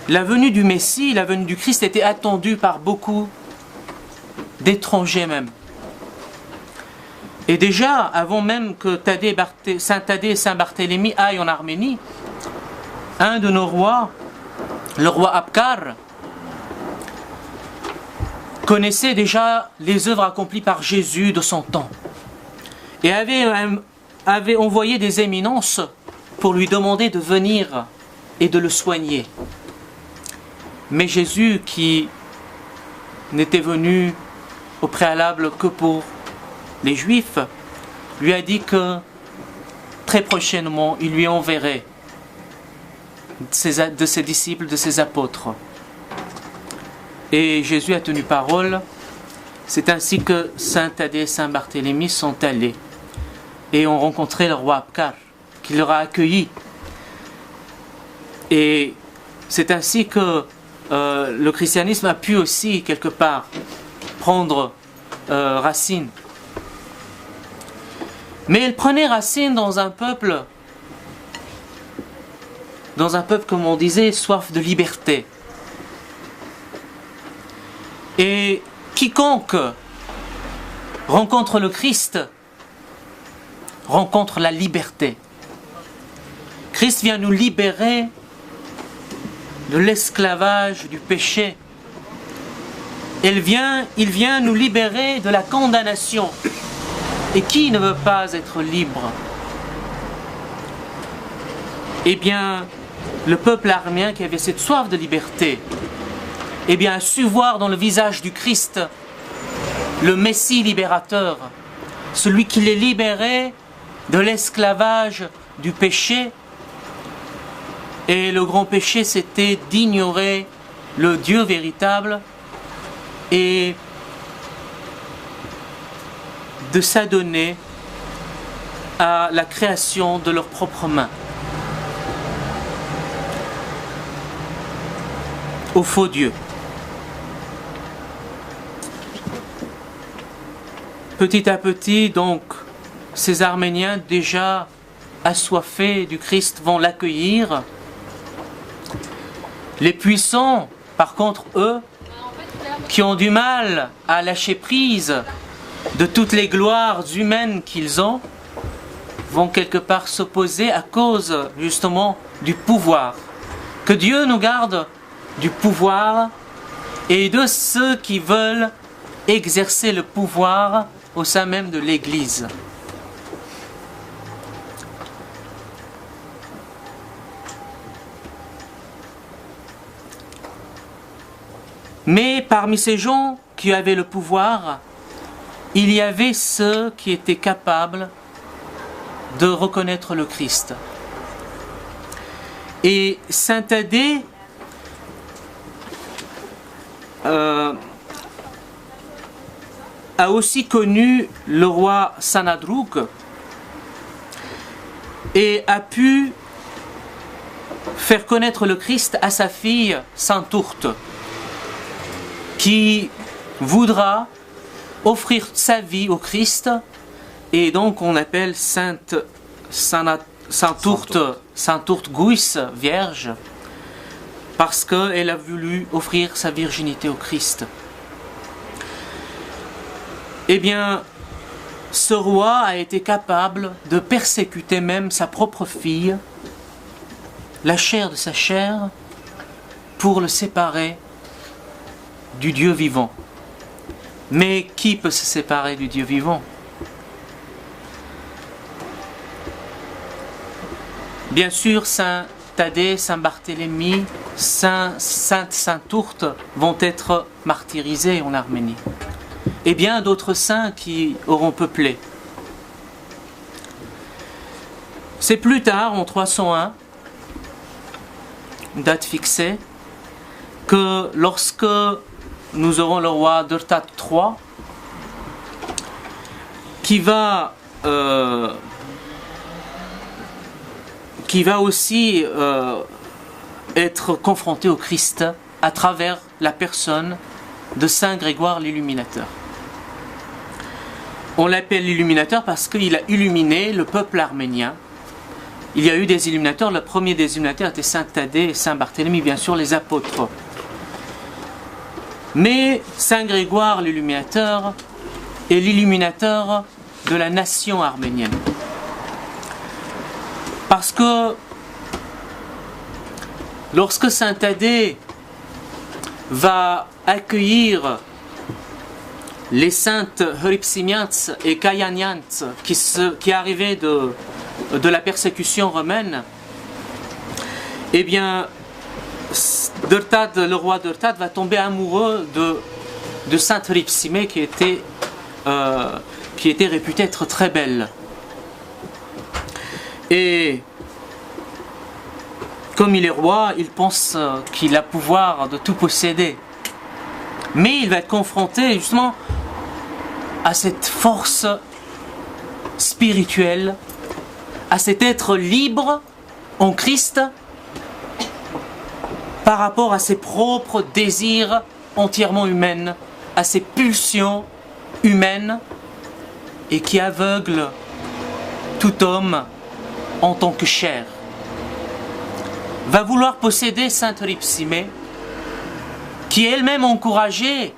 la venue du Messie, la venue du Christ était attendue par beaucoup d'étrangers même. Et déjà, avant même que Saint Thaddée et Saint Barthélemy aillent en Arménie, un de nos rois, le roi Abkar, connaissait déjà les œuvres accomplies par Jésus de son temps et avait envoyé des éminences pour lui demander de venir et de le soigner. Mais Jésus, qui n'était venu au préalable que pour les Juifs, lui a dit que très prochainement il lui enverrait de ses disciples, de ses apôtres. Et Jésus a tenu parole. C'est ainsi que Saint Thaddée et Saint Barthélemy sont allés et ont rencontré le roi Abkar, qui leur a accueillis. Et c'est ainsi que le christianisme a pu aussi, quelque part, prendre racine. Mais elle prenait racine dans un peuple, comme on disait, soif de liberté. Et quiconque rencontre le Christ rencontre la liberté. Christ vient nous libérer de l'esclavage du péché. Il vient nous libérer de la condamnation. Et qui ne veut pas être libre? Eh bien, le peuple arménien qui avait cette soif de liberté, eh bien, a su voir dans le visage du Christ le Messie libérateur, celui qui les libérait de l'esclavage du péché. Et le grand péché, c'était d'ignorer le Dieu véritable et de s'adonner à la création de leurs propres mains, au faux Dieu. Petit à petit, donc, ces Arméniens déjà assoiffés du Christ vont l'accueillir. Les puissants, par contre, eux, qui ont du mal à lâcher prise de toutes les gloires humaines qu'ils ont, vont quelque part s'opposer à cause justement du pouvoir. Que Dieu nous garde du pouvoir et de ceux qui veulent exercer le pouvoir au sein même de l'Église. Mais parmi ces gens qui avaient le pouvoir, il y avait ceux qui étaient capables de reconnaître le Christ. Et saint Thaddée a aussi connu le roi Sanadrouk et a pu faire connaître le Christ à sa fille Sainte-Tourte, qui voudra offrir sa vie au Christ, et donc on appelle Sainte-Tourte Guis, vierge, parce qu'elle a voulu offrir sa virginité au Christ. Eh bien, ce roi a été capable de persécuter même sa propre fille, la chair de sa chair, pour le séparer du Dieu vivant. Mais qui peut se séparer du Dieu vivant? Bien sûr, saint Thaddée, saint Barthélemy, sainte Sainte-Tourte vont être martyrisés en Arménie. Et bien d'autres saints qui auront peuplé. C'est plus tard, en 301, date fixée, que lorsque nous aurons le roi Durtat III, qui va aussi être confronté au Christ à travers la personne de saint Grégoire l'Illuminateur. On l'appelle l'Illuminateur parce qu'il a illuminé le peuple arménien. Il y a eu des illuminateurs. Le premier des illuminateurs était saint Thaddée et saint Barthélemy, bien sûr, les apôtres. Mais saint Grégoire l'Illuminateur est l'illuminateur de la nation arménienne. Parce que lorsque saint Thaddée va accueillir les saintes Hripsimians et Kayanians qui arrivaient de la persécution romaine, eh bien, le roi Durtat va tomber amoureux de sainte Hripsimé qui était réputée être très belle. Et comme il est roi, il pense qu'il a pouvoir de tout posséder. Mais il va être confronté justement à cette force spirituelle, à cet être libre en Christ par rapport à ses propres désirs entièrement humains, à ses pulsions humaines, et qui aveugle tout homme en tant que chair. Va vouloir posséder sainte Hripsimé, qui est elle-même encouragée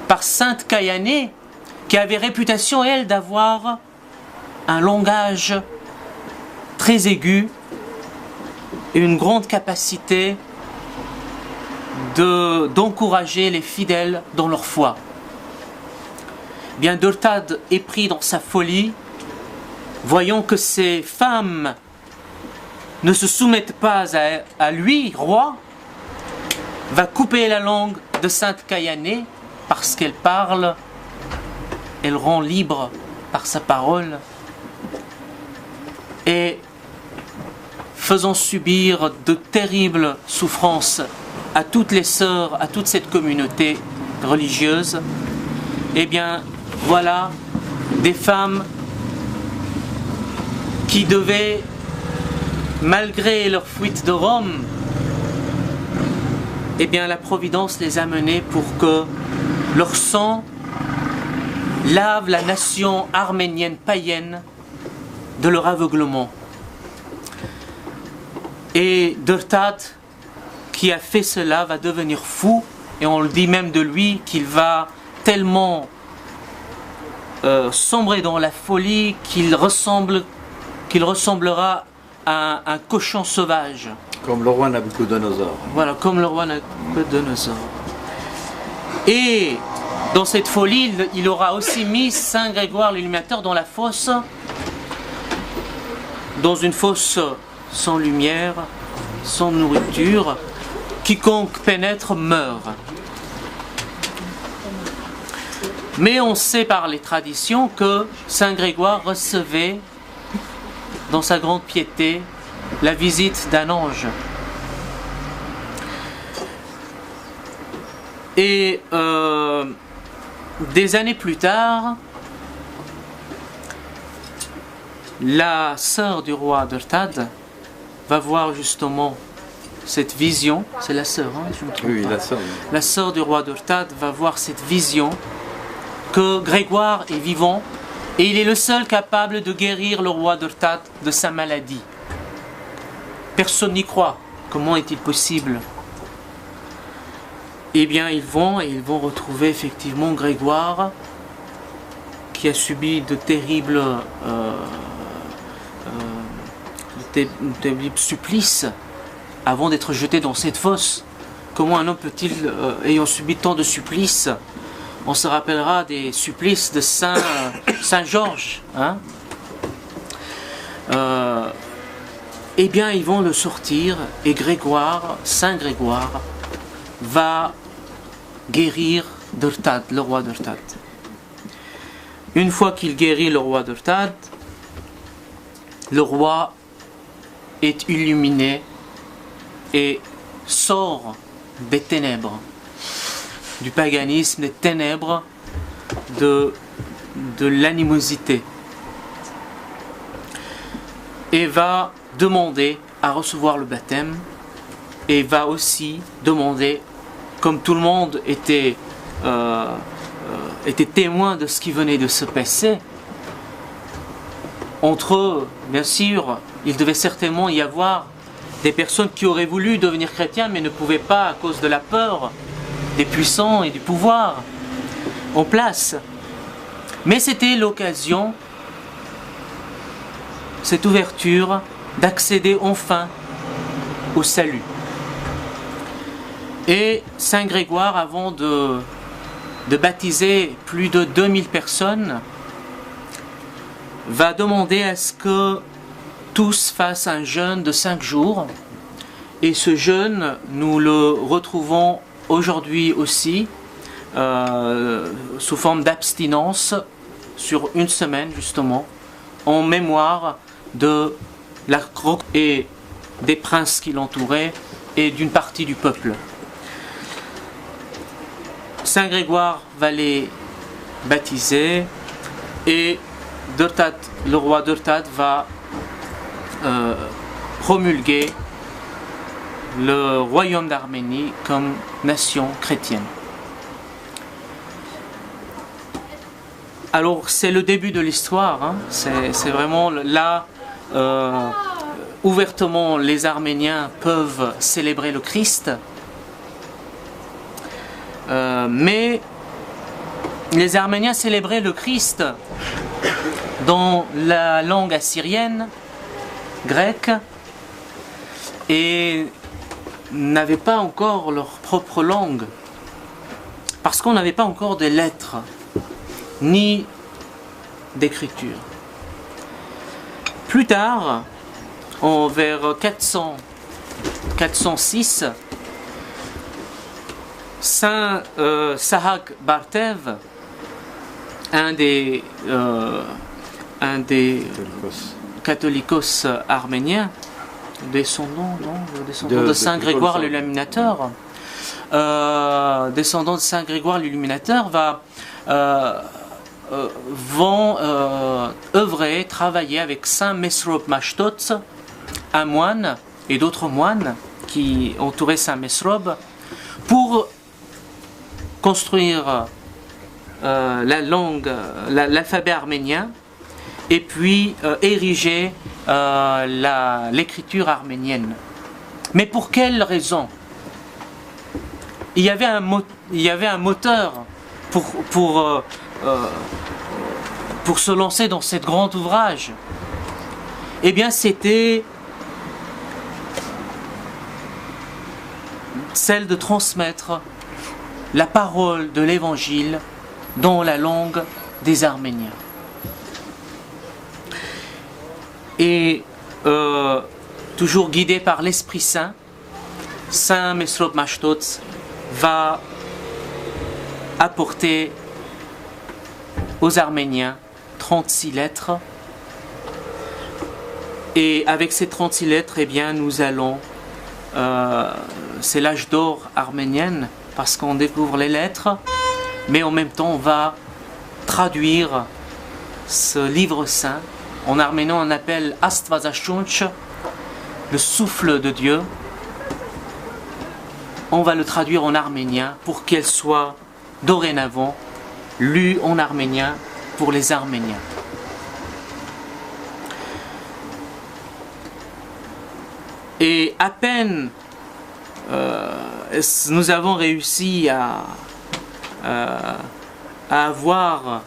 par sainte Kayané, qui avait réputation, elle, d'avoir un langage très aigu et une grande capacité d'encourager les fidèles dans leur foi. bien Dortad est pris dans sa folie, voyant que ces femmes ne se soumettent pas à lui, roi, va couper la langue de Sainte Cayané parce qu'elle parle, elle rend libre par sa parole, et faisant subir de terribles souffrances à toutes les sœurs, à toute cette communauté religieuse. Eh bien, voilà des femmes qui devaient, malgré leur fuite de Rome, eh bien, la Providence les a menées pour que leur sang lave la nation arménienne païenne de leur aveuglement. Et Dortad, qui a fait cela, va devenir fou, et on le dit même de lui qu'il va tellement sombrer dans la folie qu'il ressemblera à un cochon sauvage. Comme le roi Nabucodonosor. Voilà, comme le roi Nabucodonosor. Et dans cette folie, il aura aussi mis Saint Grégoire l'Illuminateur dans la fosse, dans une fosse sans lumière, sans nourriture. Quiconque pénètre meurt. Mais on sait par les traditions que Saint Grégoire recevait, dans sa grande piété, la visite d'un ange. Et des années plus tard, la sœur du roi Dortad va voir justement cette vision. C'est la sœur, hein, je me trompe Oui, pas. la sœur. La sœur du roi Dortad va voir cette vision que Grégoire est vivant et il est le seul capable de guérir le roi Dortad de sa maladie. Personne n'y croit. Comment est-il possible? Eh bien, ils vont retrouver effectivement Grégoire qui a subi de terribles supplices avant d'être jeté dans cette fosse. Comment un homme peut-il, ayant subi tant de supplices, on se rappellera des supplices de Saint Georges, hein? Eh bien, ils vont le sortir et Grégoire, Saint Grégoire, va guérir Dortad, le roi Dortad. Une fois qu'il guérit le roi Dortad, le roi est illuminé et sort des ténèbres, du paganisme, des ténèbres de l'animosité, et va demander à recevoir le baptême, et va aussi demander, comme tout le monde était témoin de ce qui venait de se passer, entre eux, bien sûr, il devait certainement y avoir des personnes qui auraient voulu devenir chrétiens mais ne pouvaient pas à cause de la peur des puissants et du pouvoir en place. Mais c'était l'occasion, cette ouverture, d'accéder enfin au salut. Et Saint Grégoire, avant de baptiser plus de 2000 personnes, va demander à ce que tous fassent un jeûne de 5 jours. Et ce jeûne, nous le retrouvons aujourd'hui aussi, sous forme d'abstinence, sur une semaine justement, en mémoire de la croque et des princes qui l'entouraient et d'une partie du peuple. Saint Grégoire va les baptiser et Dortad, le roi Dortad va promulguer le royaume d'Arménie comme nation chrétienne. Alors c'est le début de l'histoire, hein. C'est vraiment là ouvertement les Arméniens peuvent célébrer le Christ, mais les Arméniens célébraient le Christ dans la langue assyrienne, grecque, et n'avaient pas encore leur propre langue, parce qu'on n'avait pas encore des lettres. ni d'écriture. Plus tard, vers 406, Saint Sahak Bartev, un des catholicos arméniens, descendant de Saint Grégoire l'Illuminateur, vont œuvrer, travailler avec Saint Mesrop Mashtots, un moine et d'autres moines qui entouraient Saint Mesrop, pour construire la langue, l'alphabet arménien, et puis ériger l'écriture arménienne. Mais pour quelle raison? Il y avait un moteur pour se lancer dans cet grand ouvrage. Eh bien, c'était celle de transmettre la parole de l'Évangile dans la langue des Arméniens. Et toujours guidé par l'Esprit Saint, Saint Mesrop Mashtots va apporter aux Arméniens 36 lettres. Et avec ces 36 lettres, eh bien, nous allons... c'est l'âge d'or arménienne, parce qu'on découvre les lettres, mais en même temps, on va traduire ce livre saint. En arménien, on appelle Astvazashunch, le souffle de Dieu. On va le traduire en arménien pour qu'elle soit dorénavant lue en arménien pour les Arméniens. Et à peine nous avons réussi à avoir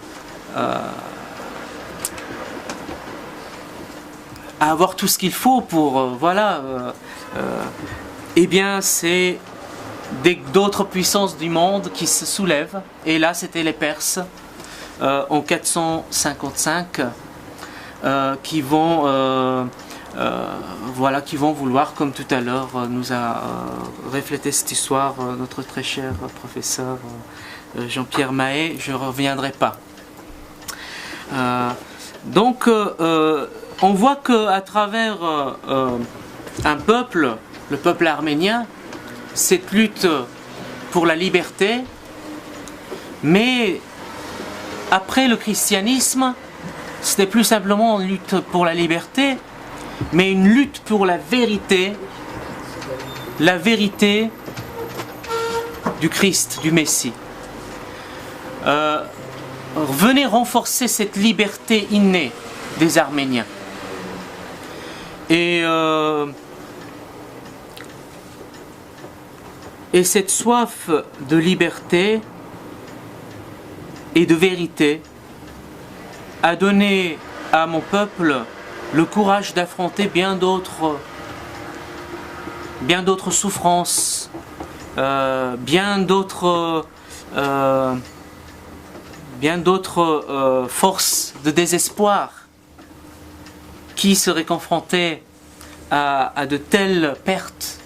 tout ce qu'il faut pour eh bien c'est d'autres puissances du monde qui se soulèvent, et là c'était les Perses en 455 qui vont vouloir, comme tout à l'heure nous a reflété cette histoire notre très cher professeur Jean-Pierre Mahé. Je ne reviendrai pas. Donc on voit qu'à travers un peuple, le peuple arménien, cette lutte pour la liberté, mais après le christianisme, ce n'est plus simplement une lutte pour la liberté, mais une lutte pour la vérité du Christ, du Messie. Venez renforcer cette liberté innée des Arméniens. Et cette soif de liberté et de vérité a donné à mon peuple le courage d'affronter bien d'autres souffrances, bien d'autres forces de désespoir qui seraient confrontées à de telles pertes,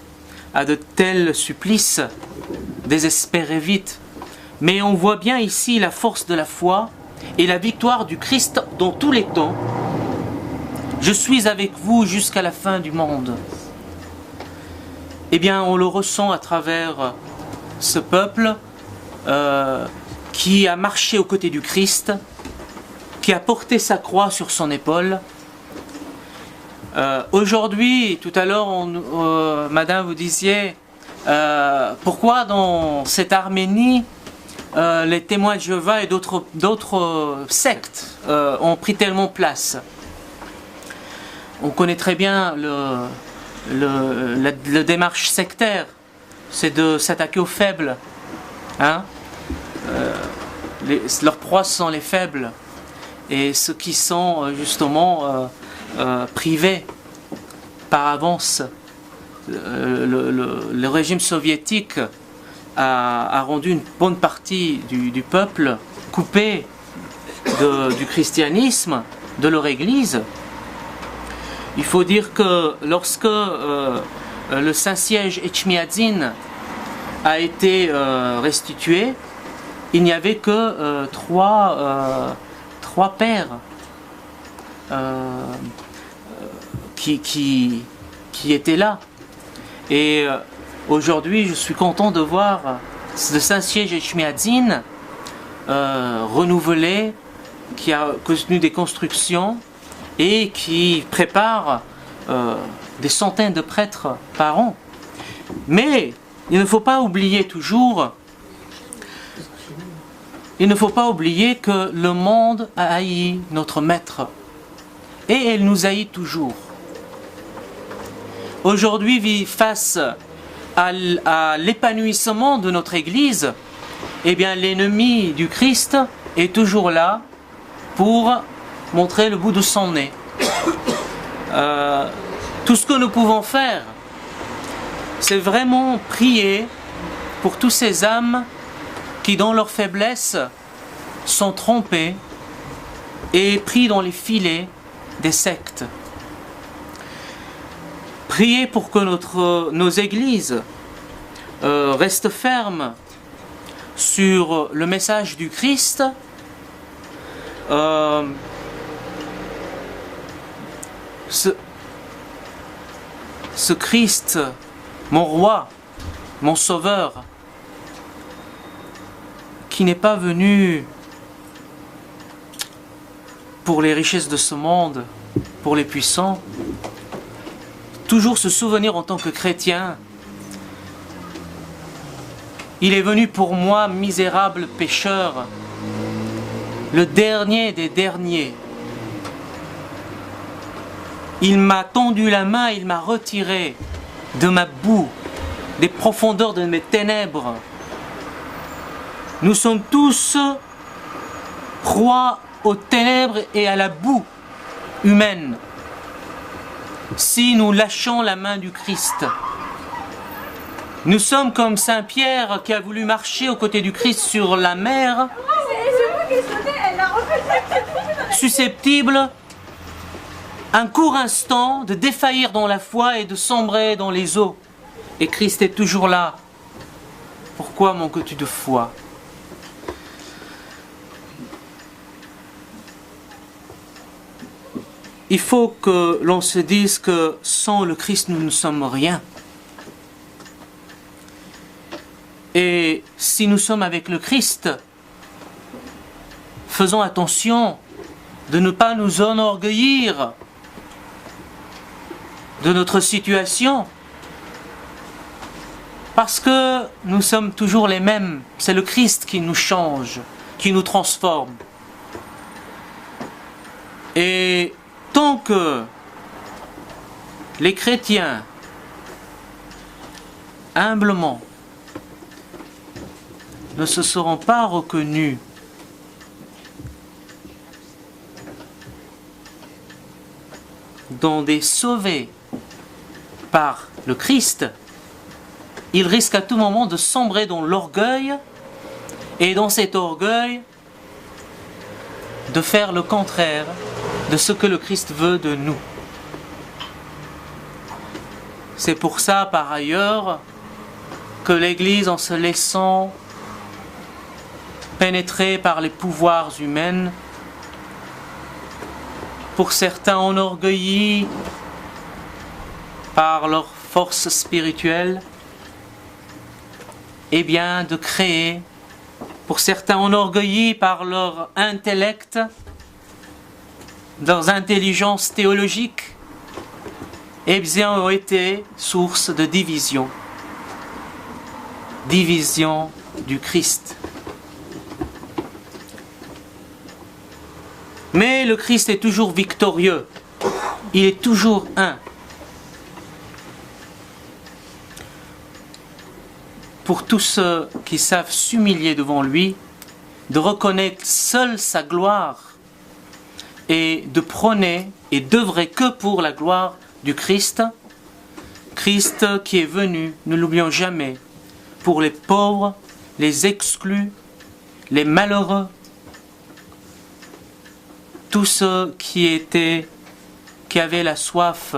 à de tels supplices, désespérer vite. Mais on voit bien ici la force de la foi et la victoire du Christ dans tous les temps. Je suis avec vous jusqu'à la fin du monde. Eh bien, on le ressent à travers ce peuple qui a marché aux côtés du Christ, qui a porté sa croix sur son épaule. Aujourd'hui, tout à l'heure, Madame, vous disiez pourquoi dans cette Arménie les témoins de Jéhovah et d'autres sectes ont pris tellement place. On connaît très bien la démarche sectaire, c'est de s'attaquer aux faibles. Hein? Leurs proies sont les faibles, et ceux qui sont justement privés par avance. Le régime soviétique a rendu une bonne partie du peuple coupé du christianisme, de leur Église. Il faut dire que lorsque le Saint-Siège Etchmiadzin a été restitué, il n'y avait que trois pères qui étaient là. Et aujourd'hui, je suis content de voir le Saint-Siège Etchmiadzin renouvelé, qui a connu des constructions et qui prépare des centaines de prêtres par an. Mais il ne faut pas oublier toujours, il ne faut pas oublier que le monde a haï notre maître et elle nous haït toujours. Aujourd'hui, face à l'épanouissement de notre Église, eh bien l'ennemi du Christ est toujours là pour montrer le bout de son nez. Tout ce que nous pouvons faire, c'est vraiment prier pour tous ces âmes qui, dans leur faiblesse, sont trompées et pris dans les filets des sectes. Prier pour que nos églises restent fermes sur le message du Christ, ce Christ, mon roi, mon sauveur, qui n'est pas venu pour les richesses de ce monde, pour les puissants. Toujours se souvenir en tant que chrétien, il est venu pour moi, misérable pécheur, le dernier des derniers. Il m'a tendu la main, il m'a retiré de ma boue, des profondeurs de mes ténèbres. Nous sommes tous proies aux ténèbres et à la boue humaine si nous lâchons la main du Christ. Nous sommes comme Saint Pierre qui a voulu marcher aux côtés du Christ sur la mer, susceptible un court instant de défaillir dans la foi et de sombrer dans les eaux. Et Christ est toujours là. Pourquoi manques-tu de foi ? Il faut que l'on se dise que sans le Christ, nous ne sommes rien. Et si nous sommes avec le Christ, faisons attention de ne pas nous enorgueillir de notre situation, parce que nous sommes toujours les mêmes. C'est le Christ qui nous change, qui nous transforme. Et tant que les chrétiens, humblement, ne se seront pas reconnus dans des sauvés par le Christ, ils risquent à tout moment de sombrer dans l'orgueil et dans cet orgueil de faire le contraire de ce que le Christ veut de nous. C'est pour ça, par ailleurs, que l'Église, en se laissant pénétrer par les pouvoirs humains, pour certains enorgueillis par leur force spirituelle, eh bien de créer, pour certains enorgueillis par leur intellect, leurs intelligences théologiques, eh bien ont été source de division. Division du Christ. Mais le Christ est toujours victorieux. Il est toujours un. Pour tous ceux qui savent s'humilier devant lui, de reconnaître seule sa gloire et de prôner et d'œuvrer que pour la gloire du Christ. Christ qui est venu, ne l'oublions jamais, pour les pauvres, les exclus, les malheureux, tous ceux qui avaient la soif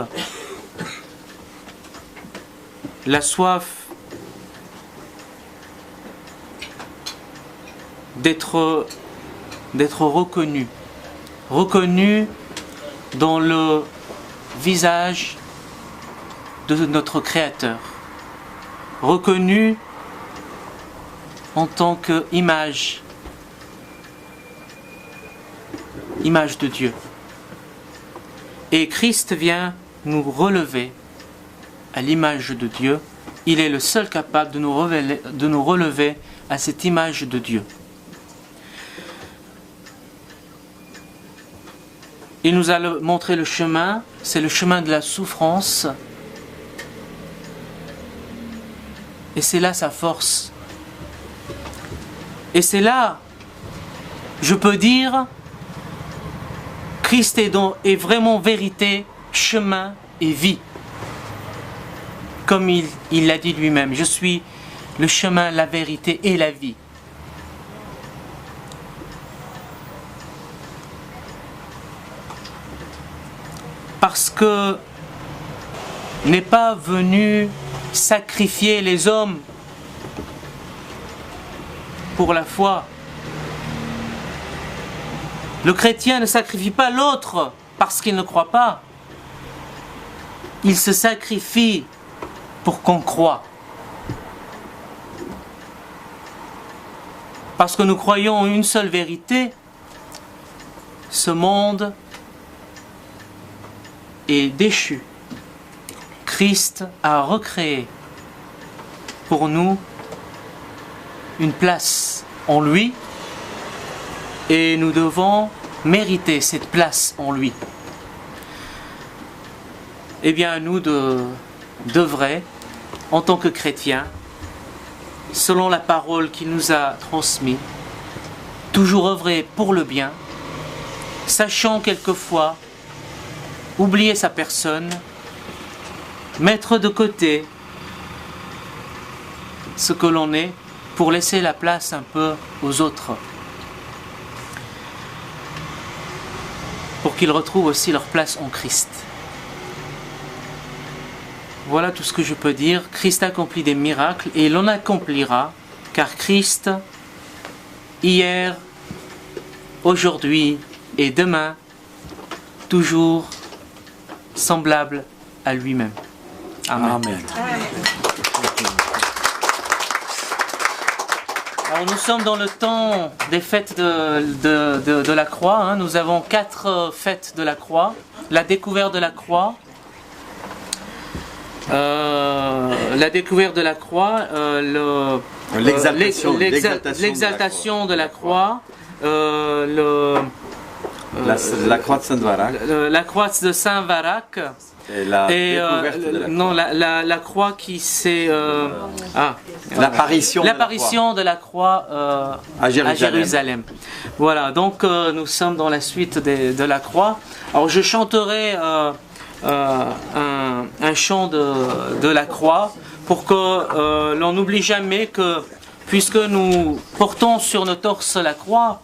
d'être reconnus dans le visage de notre Créateur, reconnus en tant qu'image de Dieu. Et Christ vient nous relever à l'image de Dieu. Il est le seul capable de nous relever à cette image de Dieu. Il nous a montré le chemin, c'est le chemin de la souffrance. Et c'est là sa force. Et c'est là, je peux dire, Christ est vraiment vérité, chemin et vie. Comme il l'a dit lui-même, je suis le chemin, la vérité et la vie. Parce que n'est pas venu sacrifier les hommes pour la foi. Le chrétien ne sacrifie pas l'autre parce qu'il ne croit pas. Il se sacrifie pour qu'on croie. Parce que nous croyons en une seule vérité. Ce monde est déchu. Christ a recréé pour nous une place en lui et nous devons mériter cette place en lui. Eh bien, nous devrions, en tant que chrétiens, selon la parole qu'il nous a transmise, toujours œuvrer pour le bien, sachant quelquefois oublier sa personne, mettre de côté ce que l'on est pour laisser la place un peu aux autres, pour qu'ils retrouvent aussi leur place en Christ. Voilà tout ce que je peux dire. Christ accomplit des miracles et il en accomplira, car Christ, hier, aujourd'hui et demain, toujours semblable à lui-même. Amen. Amen. Alors nous sommes dans le temps des fêtes de la croix. Hein. Nous avons 4 fêtes de la croix. La découverte de la croix. La découverte de la croix. L'exaltation de la croix. La croix de Saint-Varac. La croix de Saint-Varac. Et la découverte de la croix. Non, la croix qui s'est... l'apparition de la croix à Jérusalem. Voilà, donc nous sommes dans la suite de la croix. Alors je chanterai un chant de la croix pour que l'on n'oublie jamais que puisque nous portons sur nos torses la croix,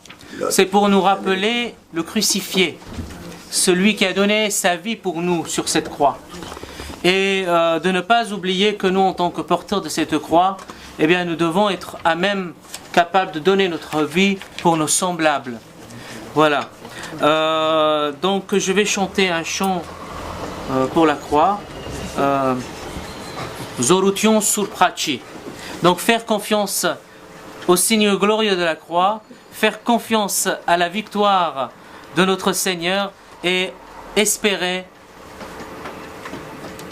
c'est pour nous rappeler le crucifié, celui qui a donné sa vie pour nous sur cette croix. Et de ne pas oublier que nous, en tant que porteurs de cette croix, eh bien, nous devons être à même capables de donner notre vie pour nos semblables. Voilà. Donc je vais chanter un chant pour la croix. Zorution sur prachi. Donc faire confiance au signe glorieux de la croix, faire confiance à la victoire de notre Seigneur et espérer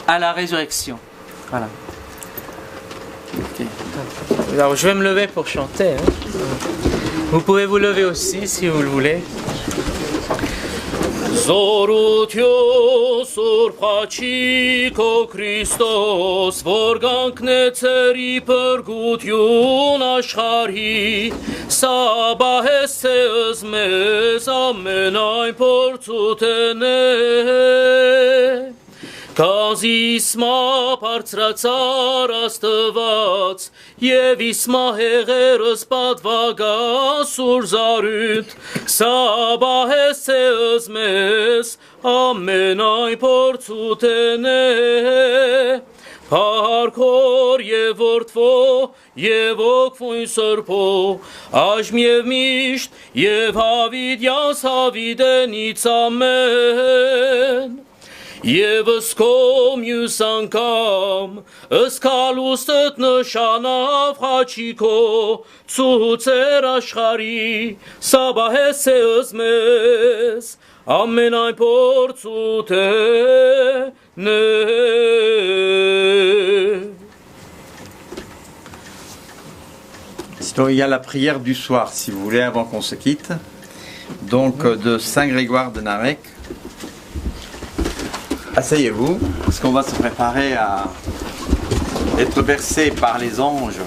à la résurrection. Voilà. Okay. Alors je vais me lever pour chanter. Hein. Vous pouvez vous lever aussi si vous le voulez. Zorutio sur paciko Christos vorganknetseri pergutiun ashari sabahestes mes amenain portutene Կազիսմա բարձրացար Աստված, և իսմա հեղերս պատվագա սուր զարույթ, սաբահես ցեզ մեզ, ամենայն փորձութենե, Փառքոր և որդվո և օգվույն սրբո, այժմ և միշտ և հավիտյանս հավիտենից ամեն։ Եվ ըսքո մյուս անգամ, ըսքալուստըտ նշանավ խաչիկո, ցուցեր աշխարի, սաբահես ցեզ մեզ, ամենայն փորձութենե։ Sinon, il y a la prière du soir, si vous voulez, avant qu'on se quitte. Donc, de Saint Grégoire de Narek. Asseyez-vous, parce qu'on va se préparer à être bercé par les anges.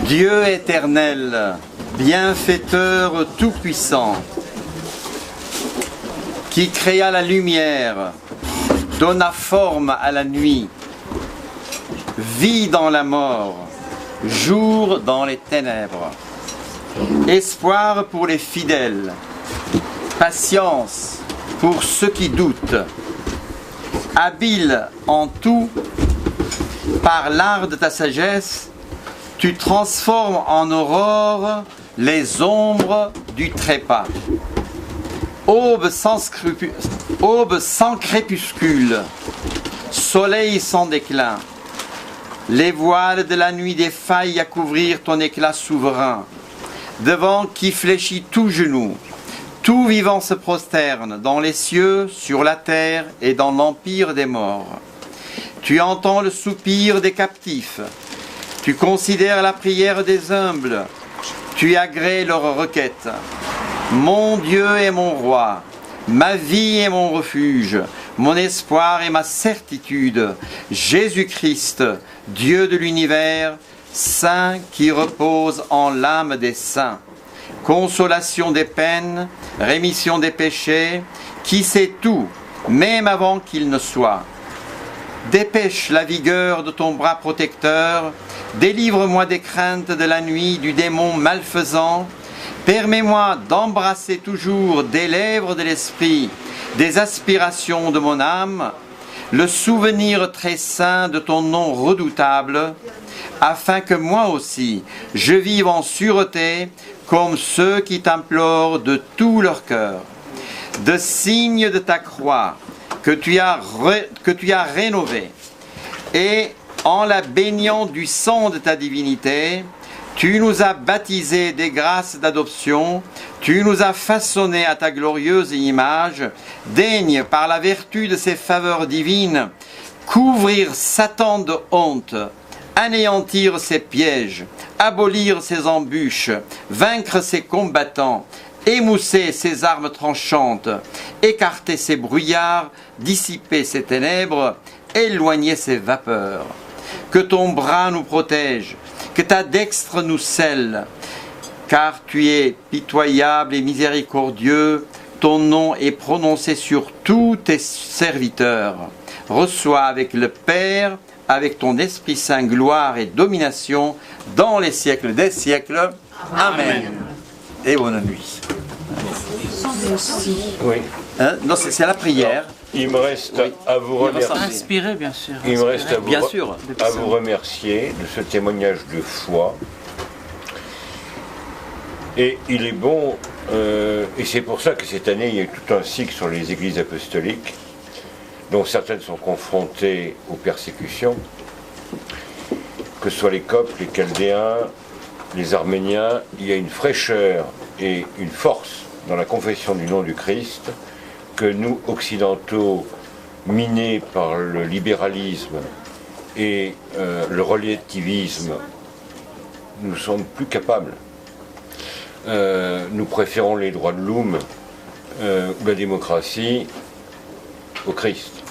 Dieu éternel, bienfaiteur tout-puissant, qui créa la lumière, donna forme à la nuit, vie dans la mort, jour dans les ténèbres, espoir pour les fidèles, patience pour ceux qui doutent, habile en tout, par l'art de ta sagesse, tu transformes en aurore les ombres du trépas. Aube sans crépuscule, soleil sans déclin, les voiles de la nuit défaillent à couvrir ton éclat souverain, devant qui fléchit tout genou, tout vivant se prosterne dans les cieux, sur la terre et dans l'empire des morts. Tu entends le soupir des captifs, tu considères la prière des humbles, tu agrées leurs requêtes. Mon Dieu est mon roi, ma vie est mon refuge, mon espoir et ma certitude, Jésus-Christ, Dieu de l'univers, Saint qui repose en l'âme des saints, consolation des peines, rémission des péchés, qui sait tout, même avant qu'il ne soit. Dépêche la vigueur de ton bras protecteur, délivre-moi des craintes de la nuit, du démon malfaisant, permets-moi d'embrasser toujours des lèvres de l'esprit, des aspirations de mon âme, le souvenir très saint de ton nom redoutable, afin que moi aussi je vive en sûreté comme ceux qui t'implorent de tout leur cœur. De signes de ta croix que tu as rénové, et en la baignant du sang de ta divinité, tu nous as baptisés des grâces d'adoption, tu nous as façonnés à ta glorieuse image, daigne par la vertu de ces faveurs divines, couvrir Satan de honte, anéantir ses pièges, abolir ses embûches, vaincre ses combattants, émousser ses armes tranchantes, écarter ses brouillards, dissiper ses ténèbres, éloigner ses vapeurs. Que ton bras nous protège, que ta dextre nous scelle, car tu es pitoyable et miséricordieux, ton nom est prononcé sur tous tes serviteurs. Reçois avec le Père, avec ton Esprit Saint, gloire et domination dans les siècles des siècles. Amen. Et bonne nuit. Oui. Hein? Non, c'est la prière. Il me reste à vous remercier. Inspiré, bien sûr. Il me reste à vous remercier de ce témoignage de foi. Et il est bon, et c'est pour ça que cette année, il y a eu tout un cycle sur les églises apostoliques, dont certaines sont confrontées aux persécutions, que ce soit les Coptes, les Chaldéens, les Arméniens. Il y a une fraîcheur et une force dans la confession du nom du Christ, que nous, occidentaux, minés par le libéralisme et le relativisme, nous sommes plus capables. Nous préférons les droits de l'homme ou la démocratie au Christ.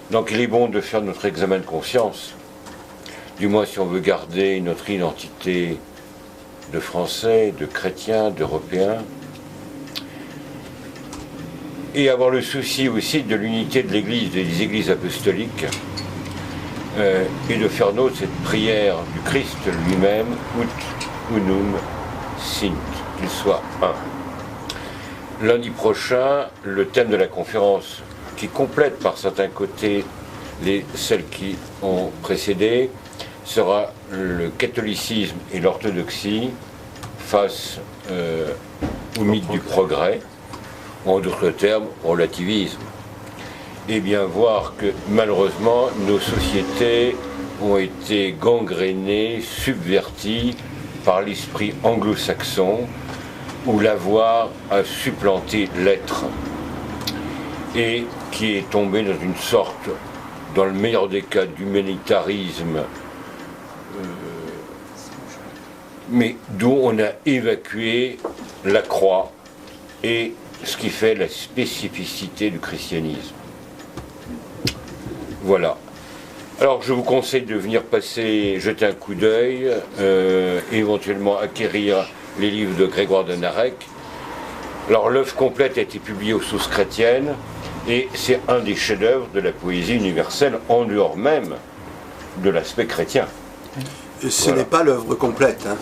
Donc il est bon de faire notre examen de conscience, du moins si on veut garder notre identité de Français, de chrétiens, d'Européens. et avoir le souci aussi de l'unité de l'Église, des églises apostoliques, et de faire nôtre cette prière du Christ lui-même, ut unum sint, qu'il soit un. Lundi prochain, le thème de la conférence, qui complète par certains côtés celles qui ont précédé, sera le catholicisme et l'orthodoxie face au mythe du progrès, ou en d'autres termes, au relativisme. Et bien voir que malheureusement nos sociétés ont été gangrénées, subverties par l'esprit anglo-saxon, où l'avoir a supplanté l'être, et qui est tombé dans une sorte, dans le meilleur des cas, d'humanitarisme, mais d'où on a évacué la croix et ce qui fait la spécificité du christianisme. Voilà. Alors je vous conseille de venir jeter un coup d'œil, éventuellement acquérir les livres de Grégoire de Narec. Alors l'œuvre complète a été publiée aux Sources chrétiennes et c'est un des chefs-d'œuvre de la poésie universelle en dehors même de l'aspect chrétien. Ce n'est pas l'œuvre complète. Hein.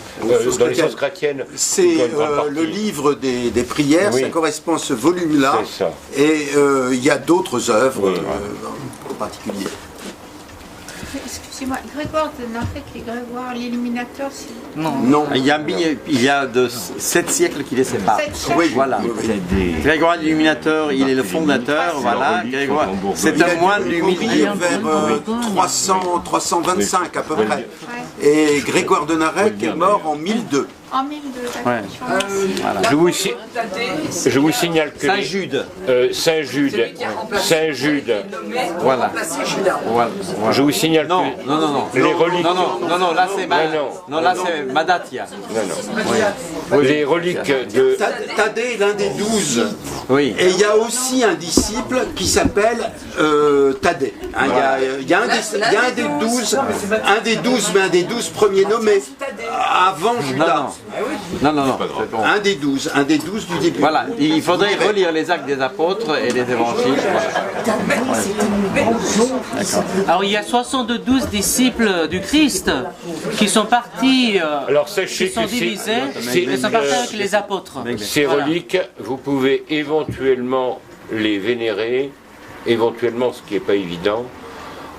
Dans les Sources chrétiennes, c'est le livre des prières, oui. Ça correspond à ce volume-là. C'est ça. Et il y a d'autres œuvres en particulier. Excusez-moi, Grégoire de Narec et Grégoire l'Illuminateur, c'est... Non. Il y a de 7 siècles qui les séparent. Oui, voilà. Oui. Grégoire l'Illuminateur, il est le fondateur, voilà. Grégoire, c'est un moine du milieu vers 325 à peu près. Et Grégoire de Narec est mort en 1002. En 1002, ouais. Voilà. Je vous signale que Saint-Jude. Saint-Jude. Voilà. Je vous signale non, que non. Les reliques. Non, là c'est Madatia. Oui. Les reliques de. Thaddée est l'un des 12. Oui. Et il y a aussi un disciple qui s'appelle Thaddée. Il y a un des 12 premiers nommés avant Judas. Non. Un des 12 du début. Voilà, il faudrait relire les Actes des Apôtres et les Évangiles. D'accord. Alors il y a 72 disciples du Christ qui sont partis, qui sont divisés, ils sont partis avec les apôtres. Ces reliques, vous pouvez éventuellement les vénérer, éventuellement, ce qui n'est pas évident,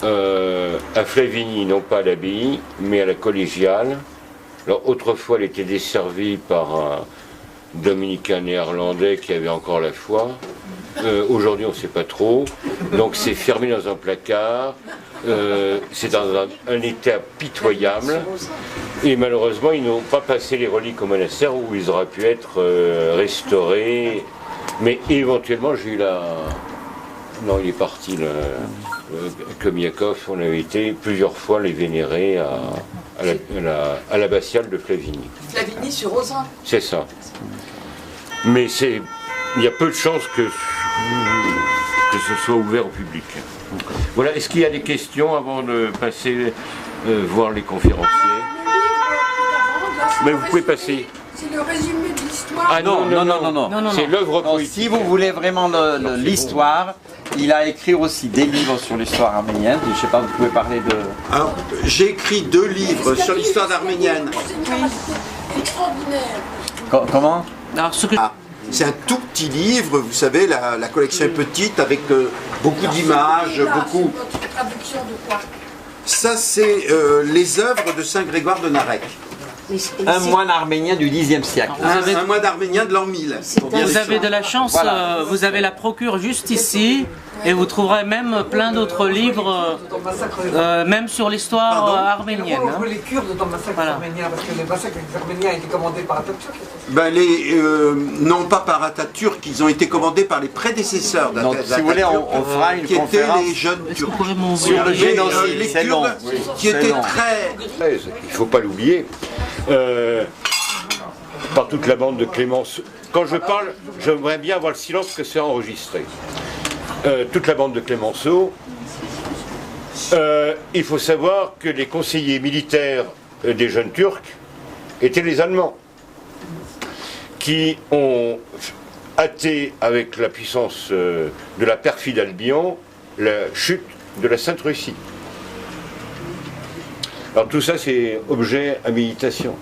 à Flavigny, non pas à l'abbaye, mais à la collégiale. Alors autrefois, elle était desservie par un dominicain néerlandais qui avait encore la foi. Aujourd'hui, on ne sait pas trop. Donc c'est fermé dans un placard. C'est dans un état pitoyable. Et malheureusement, ils n'ont pas passé les reliques au monastère où ils auraient pu être restaurés. Mais éventuellement, j'ai eu la... Non, il est parti, Komiakov. On avait été plusieurs fois les vénérer à l'abbatiale de Flavigny. Flavigny sur Rosin. C'est ça. Mais il y a peu de chances que ce soit ouvert au public. Voilà, est-ce qu'il y a des questions avant de passer voir les conférenciers? Mais vous pouvez passer. C'est le résumé de l'histoire. Ah non. C'est l'œuvre poétique. Si vous voulez vraiment l'histoire, il a écrit aussi des livres sur l'histoire arménienne. Je ne sais pas, vous pouvez parler de... Alors, j'ai écrit 2 livres sur l'histoire arménienne. Extraordinaire. Comment? Alors, c'est un tout petit livre, vous savez, la collection est petite avec beaucoup d'images, beaucoup... Votre traduction de quoi? Ça, c'est les œuvres de Saint Grégoire de Narec. Un moine arménien du Xe siècle. Un moine arménien de l'an 1000. vous avez de la chance, voilà. Vous avez la procure juste ici, et vous trouverez même plein d'autres livres, même sur l'histoire arménienne. On voit les Kurdes dans le massacre arménien, parce que le massacre arménien a été commandé par Atatürk. Non pas par Atatürk, ils ont été commandés par les prédécesseurs d'Atatürk. Si vous voulez, on fera une conférence qui étaient les jeunes Turcs. Sur le génocide, les Kurdes, qui étaient très... Il ne faut pas l'oublier. Par toute la bande de Clémenceau. Quand je parle, j'aimerais bien avoir le silence parce que c'est enregistré. Toute la bande de Clémenceau. Il faut savoir que les conseillers militaires des jeunes Turcs étaient les Allemands, qui ont hâté avec la puissance de la perfide Albion la chute de la Sainte Russie. Alors tout ça c'est objet à méditation.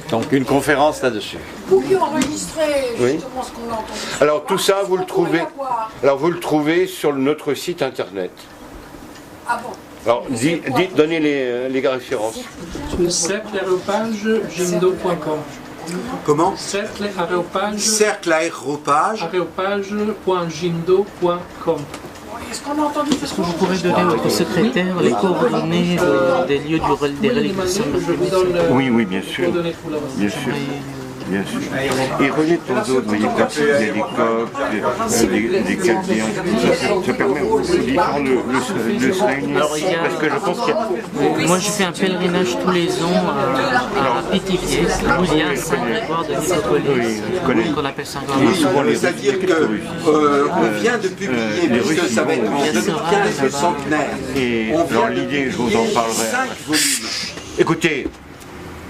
Donc une conférence là-dessus. Vous qui enregistrez Oui. justement ce qu'on a entendu. Alors tout ça vous le Vous pouvez trouvez. l'avoir. Alors vous le trouvez sur notre site internet. Ah bon. Alors donnez les références. cercle@jindo.com. Comment Cercle@jindo.com. Cercle aéropage. Est-ce qu'on a entendu Est-ce que vous pourrez donner à votre secrétaire les coordonnées des lieux des reliques Oui, oui, bien sûr. Bien sûr. Bien sûr. Et relais pour d'autres, vous voyez, comme il y a des coques, des calvéons, ça permet aussi de se réunir. Parce que je pense qu'il y a... Moi je fais un pèlerinage tous les ans à Pithiviers, où il y a un Saint-Grégoire de Nicopolis, qu'on appelle Saint-Grégoire. C'est-à-dire qu'on vient de publier, puisque ça va être en 2015 le centenaire. Et dans l'idée, je vous en parlerai. 5 volumes. Écoutez,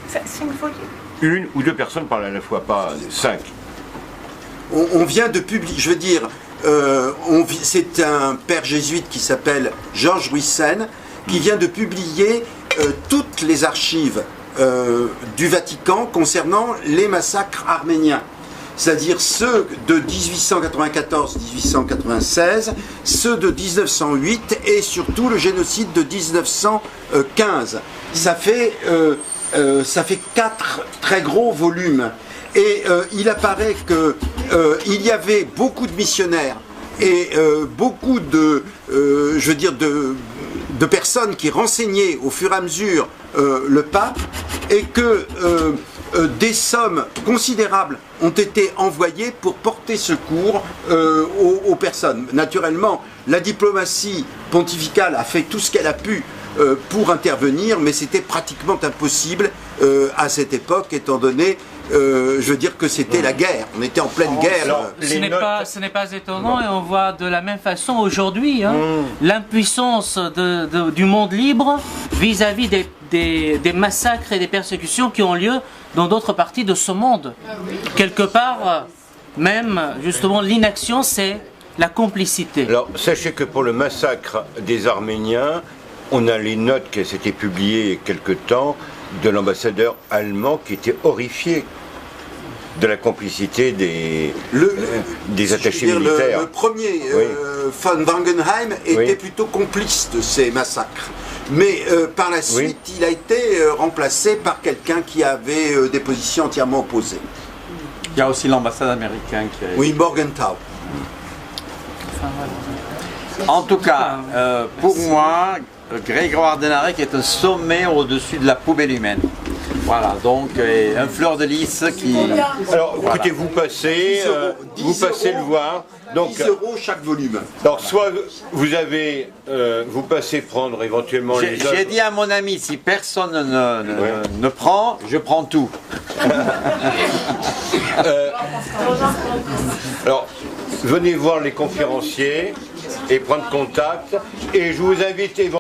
5 volumes. une ou deux personnes parlent à la fois, pas 5. On vient de publier, je veux dire, c'est un père jésuite qui s'appelle Georges Ruissen, qui vient de publier toutes les archives du Vatican concernant les massacres arméniens. C'est-à-dire ceux de 1894-1896, ceux de 1908 et surtout le génocide de 1915. Ça fait 4 très gros volumes. Et il apparaît qu'il y avait beaucoup de missionnaires et beaucoup de personnes qui renseignaient au fur et à mesure le pape, et que des sommes considérables ont été envoyées pour porter secours aux personnes. Naturellement, la diplomatie pontificale a fait tout ce qu'elle a pu pour intervenir, mais c'était pratiquement impossible à cette époque, étant donné, je veux dire que c'était la guerre. On était en pleine guerre. Alors, Ce n'est pas étonnant, et on voit de la même façon aujourd'hui l'impuissance du monde libre vis-à-vis des massacres et des persécutions qui ont lieu dans d'autres parties de ce monde. Quelque part, même justement, l'inaction, c'est la complicité. Alors, sachez que pour le massacre des Arméniens, on a les notes qui s'étaient publiées il y a quelque temps de l'ambassadeur allemand qui était horrifié de la complicité des attachés militaires. Le premier, von Wangenheim, était plutôt complice de ces massacres. Mais par la suite, il a été remplacé par quelqu'un qui avait des positions entièrement opposées. Il y a aussi l'ambassade américaine qui a... Oui, Morgenthau. En tout cas, pour moi, Grégoire Denarec est un sommet au-dessus de la poubelle humaine. Voilà, donc un fleur de lys qui... Alors, écoutez, vous passez le voir. Donc, 10 € chaque volume. Alors, soit vous passez prendre éventuellement les autres. J'ai dit à mon ami, si personne ne prend, je prends tout. Alors, venez voir les conférenciers et prendre contact. Et je vous invite éventuellement